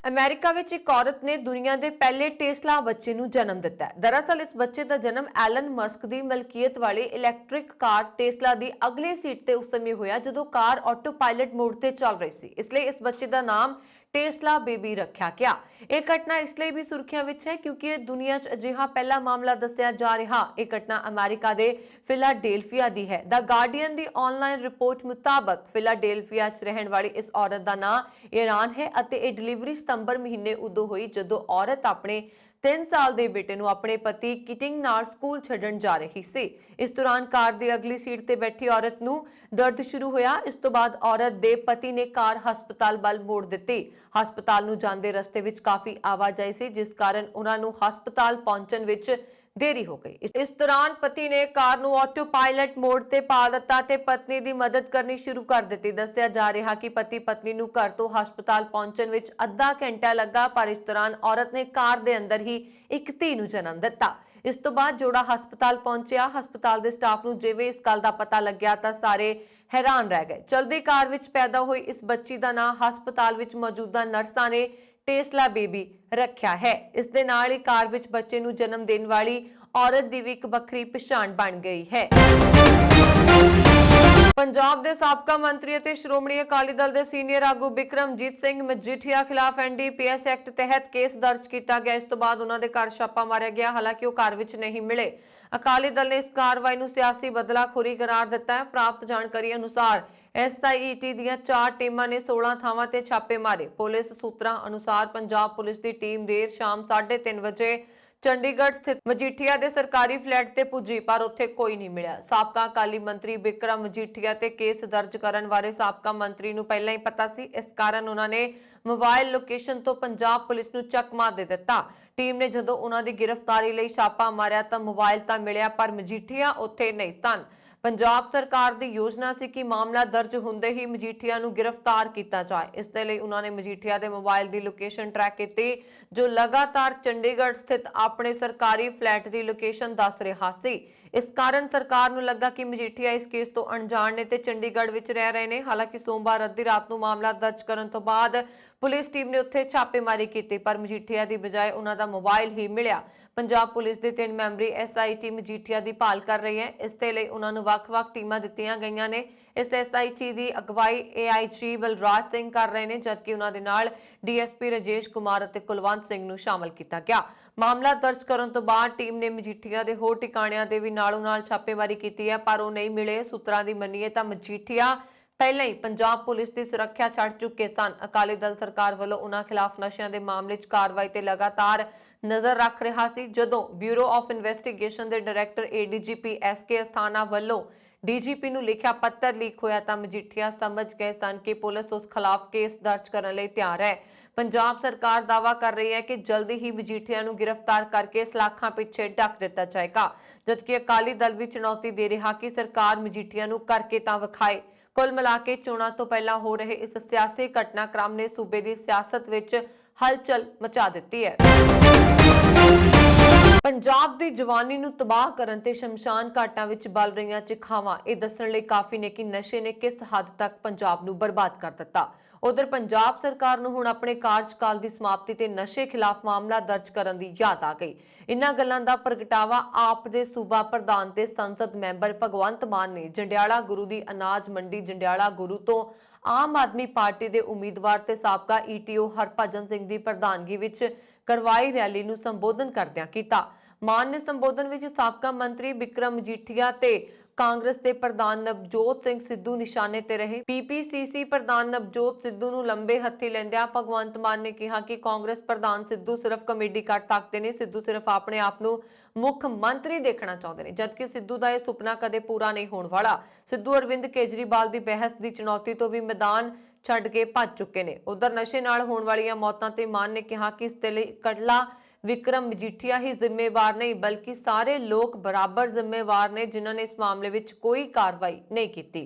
ਅਮਰੀਕਾ ਵਿੱਚ ਇੱਕ ਔਰਤ ਨੇ ਦੁਨੀਆ ਦੇ ਪਹਿਲੇ ਟੈਸਲਾ ਬੱਚੇ ਨੂੰ ਜਨਮ ਦਿੱਤਾ ਹੈ। ਦਰਅਸਲ ਇਸ ਬੱਚੇ ਦਾ ਜਨਮ ਐਲਨ ਮਸਕ ਦੀ ਮਲਕੀਅਤ ਵਾਲੀ ਇਲੈਕਟ੍ਰਿਕ ਕਾਰ ਟੈਸਲਾ ਦੀ ਅਗਲੀ ਸੀਟ ਤੇ ਉਸ ਸਮੇਂ ਹੋਇਆ ਜਦੋਂ ਕਾਰ ਆਟੋ ਪਾਇਲਟ ਮੋਡ ਤੇ ਚੱਲ ਰਹੀ ਸੀ। ਇਸ ਲਈ ਇਸ ਬੱਚੇ ਦਾ ਨਾਮ ਟੈਸਲਾ ਬੇਬੀ ਰੱਖਿਆ ਗਿਆ। ਇਹ ਘਟਨਾ ਇਸ ਲਈ ਵੀ ਸੁਰਖੀਆਂ ਵਿੱਚ ਹੈ ਕਿਉਂਕਿ ਇਹ ਦੁਨੀਆ 'ਚ ਅਜਿਹਾ ਪਹਿਲਾ ਮਾਮਲਾ ਦੱਸਿਆ ਜਾ ਰਿਹਾ। ਇਹ ਘਟਨਾ ਅਮਰੀਕਾ ਦੇ ਫਿਲਾਡੇਲਫੀਆ ਦੀ ਹੈ। ਦ ਗਾਰਡੀਅਨ ਦੀ ਆਨਲਾਈਨ ਰਿਪੋਰਟ ਮੁਤਾਬਕ ਫਿਲਾਡੇਲਫੀਆ 'ਚ ਰਹਿਣ ਵਾਲੀ ਇਸ ਔਰਤ ਦਾ ਨਾਂ ਈਰਾਨ ਹੈ ਅਤੇ ਇਹ ਡਿਲੀਵਰੀ ਸਤੰਬਰ ਮਹੀਨੇ ਉਦੋਂ ਹੋਈ ਜਦੋਂ ਔਰਤ ਆਪਣੇ 3 ਸਾਲ ਦੇ ਬੇਟੇ ਨੂੰ ਆਪਣੇ ਪਤੀ ਕਿਟਿੰਗ ਨਾਲ ਸਕੂਲ ਛੱਡਣ ਜਾ ਰਹੀ ਸੀ। ਇਸ ਦੌਰਾਨ ਕਾਰ ਦੀ ਅਗਲੀ ਸੀਟ ਤੇ ਬੈਠੀ ਔਰਤ ਨੂੰ ਦਰਦ ਸ਼ੁਰੂ ਹੋਇਆ। ਇਸ ਤੋਂ ਬਾਅਦ ਔਰਤ ਦੇ ਪਤੀ ਨੇ ਕਾਰ ਹਸਪਤਾਲ ਵੱਲ ਮੋੜ ਦਿੱਤੀ। ਹਸਪਤਾਲ ਨੂੰ ਜਾਂਦੇ ਰਸਤੇ ਵਿੱਚ ਕਾਫੀ ਆਵਾਜਾਈ ਸੀ ਜਿਸ ਕਾਰਨ ਉਹਨਾਂ ਨੂੰ ਹਸਪਤਾਲ ਪਹੁੰਚਣ ਵਿੱਚ ਦੇਰੀ ਹੋ ਗਈ। ਇਸ ਦੌਰਾਨ ਪਤੀ ਨੇ ਕਾਰ ਨੂੰ ਆਟੋ ਪਾਇਲਟ ਮੋਡ ਤੇ ਪਾ ਦਿੱਤਾ ਤੇ ਪਤਨੀ ਦੀ ਮਦਦ ਕਰਨੀ ਸ਼ੁਰੂ ਕਰ ਦਿੱਤੀ। ਦੱਸਿਆ ਜਾ ਰਿਹਾ ਕਿ ਪਤੀ ਪਤਨੀ ਨੂੰ ਘਰ ਤੋਂ ਹਸਪਤਾਲ ਪਹੁੰਚਣ ਵਿੱਚ ਅੱਧਾ ਘੰਟਾ ਲੱਗਾ ਪਰ ਇਸ ਦੌਰਾਨ ਔਰਤ ਨੇ ਕਾਰ ਦੇ ਅੰਦਰ ਹੀ ਇੱਕ ਧੀ ਨੂੰ ਜਨਮ ਦਿੱਤਾ। ਇਸ ਤੋਂ ਬਾਅਦ ਜੋੜਾ ਹਸਪਤਾਲ ਪਹੁੰਚਿਆ। ਹਸਪਤਾਲ ਦੇ ਸਟਾਫ ਨੂੰ ਜਿਵੇਂ ਇਸ ਗੱਲ ਦਾ ਪਤਾ ਲੱਗਿਆ ਤਾਂ ਸਾਰੇ ਹੈਰਾਨ ਰਹਿ ਗਏ। ਚਲਦੀ ਕਾਰ ਵਿੱਚ ਪੈਦਾ ਹੋਈ ਇਸ ਬੱਚੀ ਦਾ ਨਾਂ ਹਸਪਤਾਲ ਵਿੱਚ ਮੌਜੂਦਾ ਨਰਸਾਂ ਨੇ ਟੈਸਲਾ ਬੇਬੀ ਰੱਖਿਆ ਹੈ। ਇਸ ਦੇ ਨਾਲ ਹੀ ਕਾਰ ਵਿੱਚ ਬੱਚੇ ਨੂੰ ਜਨਮ ਦੇਣ ਵਾਲੀ ਔਰਤ ਦੀ ਵੀ ਇੱਕ ਵੱਖਰੀ ਪਛਾਣ ਬਣ ਗਈ ਹੈ। ਪੰਜਾਬ ਦੇ ਸਾਬਕਾ ਮੰਤਰੀ ਅਤੇ ਸ਼੍ਰੋਮਣੀ ਅਕਾਲੀ ਦਲ ਦੇ ਸੀਨੀਅਰ ਆਗੂ ਬਿਕਰਮਜੀਤ ਸਿੰਘ ਮਜੀਠੀਆ ਖਿਲਾਫ ਐਨਡੀਪੀਐਸ ਐਕਟ ਤਹਿਤ ਕੇਸ ਦਰਜ ਕੀਤਾ ਗਿਆ। ਇਸ ਤੋਂ ਬਾਅਦ ਉਹਨਾਂ ਦੇ ਘਰ ਛਾਪਾ ਮਾਰਿਆ ਗਿਆ। ਹਾਲਾਂਕਿ ਉਹ ਘਰ ਵਿੱਚ ਨਹੀਂ ਮਿਲੇ। ਅਕਾਲੀ ਦਲ ਨੇ ਇਸ ਕਾਰਵਾਈ ਨੂੰ ਸਿਆਸੀ ਬਦਲਾਖੋਰੀ ਕਰਾਰ ਦਿੱਤਾ ਹੈ। ਪ੍ਰਾਪਤ ਜਾਣਕਾਰੀ ਅਨੁਸਾਰ ਐਸਆਈਟੀ ਦੀਆਂ 4 ਟੀਮਾਂ ਨੇ 16 ਥਾਵਾਂ ਤੇ ਛਾਪੇ ਮਾਰੇ। ਪੁਲਿਸ ਸੂਤਰਾਂ ਅਨੁਸਾਰ ਪੰਜਾਬ ਪੁਲਿਸ ਦੀ ਟੀਮ ਦੇਰ ਸ਼ਾਮ 3:30 ਵਜੇ ਚੰਡੀਗੜ੍ਹ ਸਥਿਤ ਮਜੀਠੀਆ ਦੇ ਸਰਕਾਰੀ ਫਲੈਟ ਤੇ ਪੁੱਜੀ ਪਰ ਉੱਥੇ ਕੋਈ ਨਹੀਂ ਮਿਲਿਆ। ਸਾਬਕਾ ਅਕਾਲੀ ਮੰਤਰੀ ਬਿਕਰਮ ਮਜੀਠੀਆ ਤੇ ਕੇਸ ਦਰਜ ਕਰਨ ਬਾਰੇ ਸਾਬਕਾ ਮੰਤਰੀ ਨੂੰ ਪਹਿਲਾਂ ਹੀ ਪਤਾ ਸੀ। ਇਸ ਕਾਰਨ ਉਹਨਾਂ ਨੇ ਮੋਬਾਈਲ ਲੋਕੇਸ਼ਨ ਤੋਂ ਪੰਜਾਬ ਪੁਲਿਸ ਨੂੰ ਚਕਮਾ ਦੇ ਦਿੱਤਾ। ਟੀਮ ਨੇ ਜਦੋਂ ਉਹਨਾਂ ਦੀ ਗ੍ਰਿਫਤਾਰੀ ਲਈ ਛਾਪਾ ਮਾਰਿਆ ਤਾਂ ਮੋਬਾਈਲ ਤਾਂ ਮਿਲਿਆ ਪਰ ਮਜੀਠੀਆ ਉੱਥੇ ਨਹੀਂ ਸਨ। ਪੰਜਾਬ ਸਰਕਾਰ ਦੀ ਯੋਜਨਾ ਸੀ ਕਿ ਮਾਮਲਾ ਦਰਜ ਹੁੰਦੇ ਹੀ ਮਜੀਠੀਆ ਨੂੰ ਗ੍ਰਿਫਤਾਰ ਕੀਤਾ ਜਾਏ। ਇਸ ਦੇ ਲਈ ਉਹਨਾਂ ਨੇ ਮਜੀਠੀਆ ਦੇ ਮੋਬਾਈਲ ਦੀ ਲੋਕੇਸ਼ਨ ਟਰੈਕ ਕੀਤੀ ਜੋ ਲਗਾਤਾਰ ਚੰਡੀਗੜ੍ਹ ਸਥਿਤ ਆਪਣੇ ਸਰਕਾਰੀ ਫਲੈਟ ਦੀ ਲੋਕੇਸ਼ਨ ਦੱਸ ਰਿਹਾ ਸੀ। ਇਸ ਕਾਰਨ ਸਰਕਾਰ ਨੂੰ ਲੱਗਾ ਕਿ ਮਜੀਠੀਆ ਇਸ ਕੇਸ ਤੋਂ ਅਣਜਾਣ ਨੇ ਤੇ ਚੰਡੀਗੜ੍ਹ ਵਿੱਚ ਰਹਿ ਰਹੇ ਨੇ। ਹਾਲਾਂਕਿ ਸੋਮਵਾਰ ਅੱਧੀ ਰਾਤ ਨੂੰ ਮਾਮਲਾ ਦਰਜ ਕਰਨ ਤੋਂ ਬਾਅਦ ਪੁਲਿਸ ਟੀਮ ਨੇ ਉੱਥੇ ਛਾਪੇਮਾਰੀ ਕੀਤੀ ਪਰ ਮਜੀਠੀਆ ਦੀ ਬਜਾਏ ਉਹਨਾਂ ਦਾ ਮੋਬਾਈਲ ਹੀ ਮਿਲਿਆ। ਪੰਜਾਬ ਪੁਲਿਸ ਦੇ 3 ਮੈਂਬਰੀ ਐਸਆਈਟੀ ਮਜੀਠੀਆ ਦੀ ਭਾਲ ਕਰ ਰਹੀ ਹੈ। ਇਸ ਦੇ ਲਈ ਉਹਨਾਂ ਨੂੰ ਵੱਖ-ਵੱਖ ਟੀਮਾਂ ਦਿੱਤੀਆਂ ਗਈਆਂ ਨੇ। ਇਸ ਐਸਆਈਟੀ ਦੀ ਅਗਵਾਈ ਏਆਈਜੀ ਬਲਰਾਜ ਸਿੰਘ ਕਰ ਰਹੇ ਨੇ ਜਦਕਿ ਉਹਨਾਂ ਦੇ ਨਾਲ ਡੀਐਸਪੀ ਰਜੇਸ਼ ਕੁਮਾਰ ਅਤੇ ਕੁਲਵੰਤ ਸਿੰਘ ਨੂੰ ਸ਼ਾਮਲ ਕੀਤਾ ਗਿਆ। ਮਾਮਲਾ ਦਰਜ ਕਰਨ ਤੋਂ ਬਾਅਦ ਟੀਮ ਨੇ ਮਜੀਠੀਆ ਦੇ ਹੋਰ ਟਿਕਾਣਿਆਂ ਦੇ ਵੀ ਨਾਲੋਂ-ਨਾਲ ਛਾਪੇਮਾਰੀ ਕੀਤੀ ਹੈ ਪਰ ਉਹ ਨਹੀਂ ਮਿਲੇ। ਸੂਤਰਾਂ ਦੀ ਮੰਨੀਏ ਤਾਂ ਮਜੀਠੀਆ ਪਹਿਲਾਂ ਹੀ ਪੰਜਾਬ ਪੁਲਿਸ ਦੀ ਸੁਰੱਖਿਆ ਛੱਡ ਚੁੱਕੇ ਸਨ। ਅਕਾਲੀ ਦਲ ਸਰਕਾਰ ਵੱਲੋਂ ਉਹਨਾਂ ਖਿਲਾਫ ਨਸ਼ਿਆਂ ਦੇ ਮਾਮਲੇ 'ਚ ਕਾਰਵਾਈ ਤੇ ਲਗਾਤਾਰ ਨਜ਼ਰ ਰੱਖ ਰਿਹਾ ਸੀ ਜਦੋਂ ਬਿਊਰੋ ਆਫ ਇਨਵੈਸਟੀਗੇਸ਼ਨ ਦੇ ਡਾਇਰੈਕਟਰ ਏਡੀਜੀਪੀ ਐਸਕੇ ਅਸਥਾਨਾ ਵੱਲੋਂ ਡੀਜੀਪੀ ਨੂੰ ਲਿਖਿਆ ਪੱਤਰ ਲੀਕ ਹੋਇਆ ਤਾਂ ਮਜੀਠੀਆ ਸਮਝ ਗਏ ਸਨ ਕਿ ਪੁਲਿਸ ਉਸ ਖਿਲਾਫ ਕੇਸ ਦਰਜ ਕਰਨ ਲਈ ਤਿਆਰ ਹੈ। ਪੰਜਾਬ ਸਰਕਾਰ ਦਾਅਵਾ ਕਰ ਰਹੀ ਹੈ ਕਿ ਜਲਦੀ ਹੀ ਮਜੀਠੀਆ ਨੂੰ ਗ੍ਰਿਫਤਾਰ ਕਰਕੇ ਸਲਾਖਾਂ ਪਿੱਛੇ ਢੱਕ ਦਿੱਤਾ ਜਾਏਗਾ, ਜਦਕਿ ਅਕਾਲੀ ਦਲ ਵੀ ਚੁਣੌਤੀ ਦੇ ਰਿਹਾ ਕਿ ਸਰਕਾਰ ਮਜੀਠੀਆ ਨੂੰ ਕਰਕੇ ਤਾਂ ਵਿਖਾਏ। ਕੁੱਲ ਮਿਲਾ ਕੇ ਚੋਣਾਂ ਤੋਂ ਪਹਿਲਾਂ ਹੋ ਰਹੇ ਇਸ ਸਿਆਸੀ ਘਟਨਾਕ੍ਰਮ ਨੇ ਸੂਬੇ ਦੀ ਸਿਆਸਤ ਵਿੱਚ ਹਲਚਲ ਮਚਾ ਦਿੱਤੀ ਹੈ। ਪੰਜਾਬ ਦੀ ਜਵਾਨੀ ਨੂੰ ਤਬਾਹ ਕਰਨ ਤੇ ਸ਼ਮਸ਼ਾਨ ਘਾਟਾਂ ਵਿੱਚ ਬਲ ਰਹੀਆਂ ਚਿਖਾਵਾਂ ਇਹ ਦੱਸਣ ਲਈ ਕਾਫੀ ਨੇ ਕਿ ਨਸ਼ੇ ਨੇ ਕਿਸ ਹੱਦ ਤੱਕ ਪੰਜਾਬ ਨੂੰ ਬਰਬਾਦ ਕਰ ਦਿੱਤਾ। ਉਧਰ ਪੰਜਾਬ ਸਰਕਾਰ ਨੂੰ ਹੁਣ ਆਪਣੇ ਕਾਰਜਕਾਲ ਦੀ ਸਮਾਪਤੀ ਤੇ ਨਸ਼ੇ ਖਿਲਾਫ ਮਾਮਲਾ ਦਰਜ ਕਰਨ ਦੀ ਯਾਦ ਆ ਗਈ। ਇਨ੍ਹਾਂ ਗੱਲਾਂ ਦਾ ਪ੍ਰਗਟਾਵਾ ਆਪ ਦੇ ਸੂਬਾ ਪ੍ਰਧਾਨ ਤੇ ਸੰਸਦ ਮੈਂਬਰ ਭਗਵੰਤ ਮਾਨ ਨੇ ਜੰਡਿਆਲਾ ਗੁਰੂ ਦੀ ਅਨਾਜ ਮੰਡੀ ਜੰਡਿਆਲਾ ਗੁਰੂ ਤੋਂ ਆਮ ਆਦਮੀ ਪਾਰਟੀ ਦੇ ਉਮੀਦਵਾਰ ਤੇ ਸਾਬਕਾ ਈਟੀਓ ਹਰਭਜਨ ਸਿੰਘ ਦੀ ਪ੍ਰਧਾਨਗੀ ਵਿੱਚ ਕਰਵਾਈ ਰੈਲੀ ਨੂੰ ਸੰਬੋਧਨ ਕਰਦਿਆਂ ਕੀਤਾ। ਮਾਨ ਨੇ ਸੰਬੋਧਨ ਵਿੱਚ ਸਾਬਕਾ ਮੰਤਰੀ ਬਿਕਰਮ ਮਜੀਠੀਆ ਤੇ ਕਾਂਗਰਸ ਦੇ ਪ੍ਰਧਾਨ ਨਵਜੋਤ ਸਿੰਘ ਸਿੱਧੂ ਨਿਸ਼ਾਨੇ ਤੇ ਰਹੇ। ਪੀਪੀਸੀਸੀ ਪ੍ਰਧਾਨ ਨਵਜੋਤ ਸਿੱਧੂ ਨੂੰ ਲੰਬੇ ਹੱਥੀ ਲੈਂਦਿਆਂ ਭਗਵੰਤ ਮਾਨ ਨੇ ਕਿਹਾ ਕਿ ਕਾਂਗਰਸ ਪ੍ਰਧਾਨ ਸਿੱਧੂ ਸਿਰਫ ਕਮੇਡੀ ਕਰ ਸਕਦੇ ਨੇ। ਸਿੱਧੂ ਸਿਰਫ ਆਪਣੇ ਆਪ ਨੂੰ ਮੁੱਖ ਮੰਤਰੀ ਦੇਖਣਾ ਚਾਹੁੰਦੇ ਨੇ, ਜਦਕਿ ਸਿੱਧੂ ਦਾ ਇਹ ਸੁਪਨਾ ਕਦੇ ਪੂਰਾ ਨਹੀਂ ਹੋਣ ਵਾਲਾ। ਸਿੱਧੂ ਅਰਵਿੰਦ ਕੇਜਰੀਵਾਲ ਦੀ ਬਹਿਸ ਦੀ ਚੁਣੌਤੀ ਤੋਂ ਵੀ ਮੈਦਾਨ ਛੱਡ ਕੇ ਭੱਜ ਚੁੱਕੇ ਨੇ। ਉਧਰ ਨਸ਼ੇ ਨਾਲ ਹੋਣ ਵਾਲੀਆਂ ਮੌਤਾਂ ਤੇ ਮਾਨ ਨੇ ਕਿਹਾ ਕਿ ਇਸ ਦੇ ਲਈ ਇਕੱਲਾ ਵਿਕਰਮ ਮਜੀਠੀਆ ਹੀ ਜ਼ਿੰਮੇਵਾਰ ਨਹੀਂ, ਬਲਕਿ ਸਾਰੇ ਲੋਕ ਬਰਾਬਰ ਜ਼ਿੰਮੇਵਾਰ ਨੇ ਜਿਨ੍ਹਾਂ ਨੇ ਇਸ ਮਾਮਲੇ ਵਿੱਚ ਕੋਈ ਕਾਰਵਾਈ ਨਹੀਂ ਕੀਤੀ।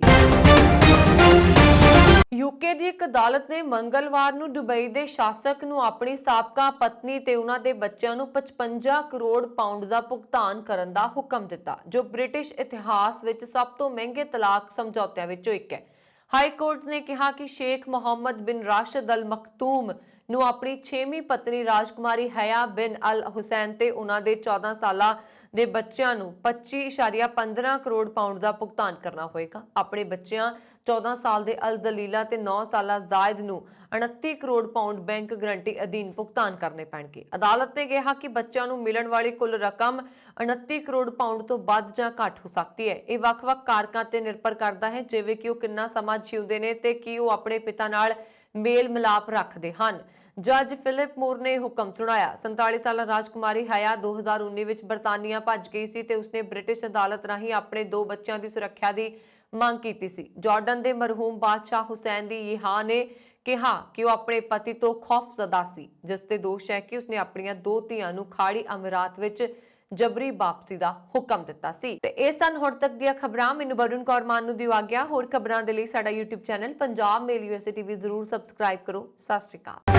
ਯੂਕੇ ਦੀ ਇੱਕ ਅਦਾਲਤ ਨੇ ਮੰਗਲਵਾਰ ਨੂੰ ਦੁਬਈ ਦੇ ਸ਼ਾਸਕ ਨੂੰ ਆਪਣੀ ਸਾਬਕਾ ਪਤਨੀ ਤੇ ਉਹਨਾਂ ਦੇ ਬੱਚਿਆਂ ਨੂੰ 55 ਕਰੋੜ ਪਾਉਂਡ ਦਾ ਭੁਗਤਾਨ ਕਰਨ ਦਾ ਹੁਕਮ ਦਿੱਤਾ, ਜੋ ਬ੍ਰਿਟਿਸ਼ ਇਤਿਹਾਸ ਵਿੱਚ ਸਭ ਤੋਂ ਮਹਿੰਗੇ ਤਲਾਕ ਸਮਝੌਤਿਆਂ ਵਿੱਚੋਂ ਇੱਕ ਹੈ। ਹਾਈ ਕੋਰਟ ਨੇ ਕਿਹਾ ਕਿ ਸ਼ੇਖ ਮੁਹੰਮਦ ਬਿਨ ਰਾਸ਼ਿਦ ਅਲ ਮਖਤੂਮ ਨੂੰ ਆਪਣੀ 6ਵੀਂ ਪਤਨੀ ਰਾਜਕੁਮਾਰੀ ਹਯਾ ਬਿਨ ਅਲ ਹੁਸੈਨ ਤੇ ਉਹਨਾਂ ਦੇ 14 ਸਾਲਾਂ ਦੇ ਬੱਚਿਆਂ ਨੂੰ 25.15 ਕਰੋੜ ਪਾਉਂਡ ਦਾ ਭੁਗਤਾਨ ਕਰਨਾ ਹੋਏਗਾ। ਆਪਣੇ ਬੱਚਿਆਂ 14 ਸਾਲ ਦੇ ਅਲ ਜ਼ਲੀਲਾ ਤੇ 9 ਸਾਲਾ ਜ਼ਾਇਦ ਨੂੰ 29 ਕਰੋੜ ਪਾਉਂਡ ਬੈਂਕ ਗਰੰਟੀ ਅਧੀਨ ਭੁਗਤਾਨ ਕਰਨੇ ਪੈਣਗੇ। ਅਦਾਲਤ ਨੇ ਕਿਹਾ ਕਿ ਬੱਚਿਆਂ ਨੂੰ ਮਿਲਣ ਵਾਲੀ ਕੁੱਲ ਰਕਮ 29 ਕਰੋੜ ਪਾਉਂਡ ਤੋਂ ਵੱਧ ਜਾਂ ਘੱਟ ਹੋ ਸਕਦੀ ਹੈ। ਇਹ ਵੱਖ-ਵੱਖ ਕਾਰਕਾਂ ਤੇ ਨਿਰਭਰ ਕਰਦਾ ਹੈ, ਜਿਵੇਂ ਕਿ ਉਹ ਕਿੰਨਾ ਸਮਾਂ ਜਿਉਂਦੇ ਨੇ ਤੇ ਕੀ ਉਹ ਆਪਣੇ ਪਿਤਾ ਨਾਲ ਮੇਲ ਮਿਲਾਪ ਰੱਖਦੇ ਹਨ। ਜੱਜ ਫਿਲਿਪ ਮੂਰ ਨੇ ਹੁਕਮ ਸੁਣਾਇਆ। 47 ਸਾਲਾ ਰਾਜਕੁਮਾਰੀ ਹਯਾ 2019 ਵਿੱਚ ਬਰਤਾਨੀਆ ਭੱਜ ਗਈ ਸੀ ਤੇ ਉਸਨੇ ਬ੍ਰਿਟਿਸ਼ ਅਦਾਲਤ ਰਾਹੀਂ ਆਪਣੇ 2 ਬੱਚਿਆਂ ਦੀ ਸੁਰੱਖਿਆ ਦੀ ਮੰਗ ਕੀਤੀ ਸੀ। ਜਾਰਡਨ ਦੇ ਮਰਹੂਮ ਬਾਦਸ਼ਾਹ ਹੁਸੈਨ ਦੀ ਯਹਾ ਨੇ ਕਿਹਾ ਕਿ ਉਹ ਆਪਣੇ ਪਤੀ ਤੋਂ ਖੌਫਜ਼ਦਾ ਸੀ, ਜਿਸ ਤੇ ਦੋਸ਼ ਹੈ ਕਿ ਉਸਨੇ ਆਪਣੀਆਂ 2 ਧੀਆਂ ਨੂੰ ਖਾੜੀ ਅਮੀਰਾਤ ਵਿੱਚ ਜਬਰੀ ਵਾਪਸੀ ਦਾ ਹੁਕਮ ਦਿੱਤਾ ਸੀ। ਤੇ ਇਹ ਸਨ ਹੁਣ ਤੱਕ ਦੀਆਂ ਖਬਰਾਂ। ਮੈਨੂੰ ਵਰੁਣ ਕੌਰ ਮਾਨ ਨੂੰ ਦਿਓ ਆਗਿਆ। ਹੋਰ ਖਬਰਾਂ ਦੇ ਲਈ ਸਾਡਾ YouTube ਚੈਨਲ ਪੰਜਾਬ ਮੇਲ USA TV ਜ਼ਰੂਰ ਸਬਸਕ੍ਰਾਈਬ ਕਰੋ। ਸਤਿ ਸ਼੍ਰੀ ਅਕਾਲ।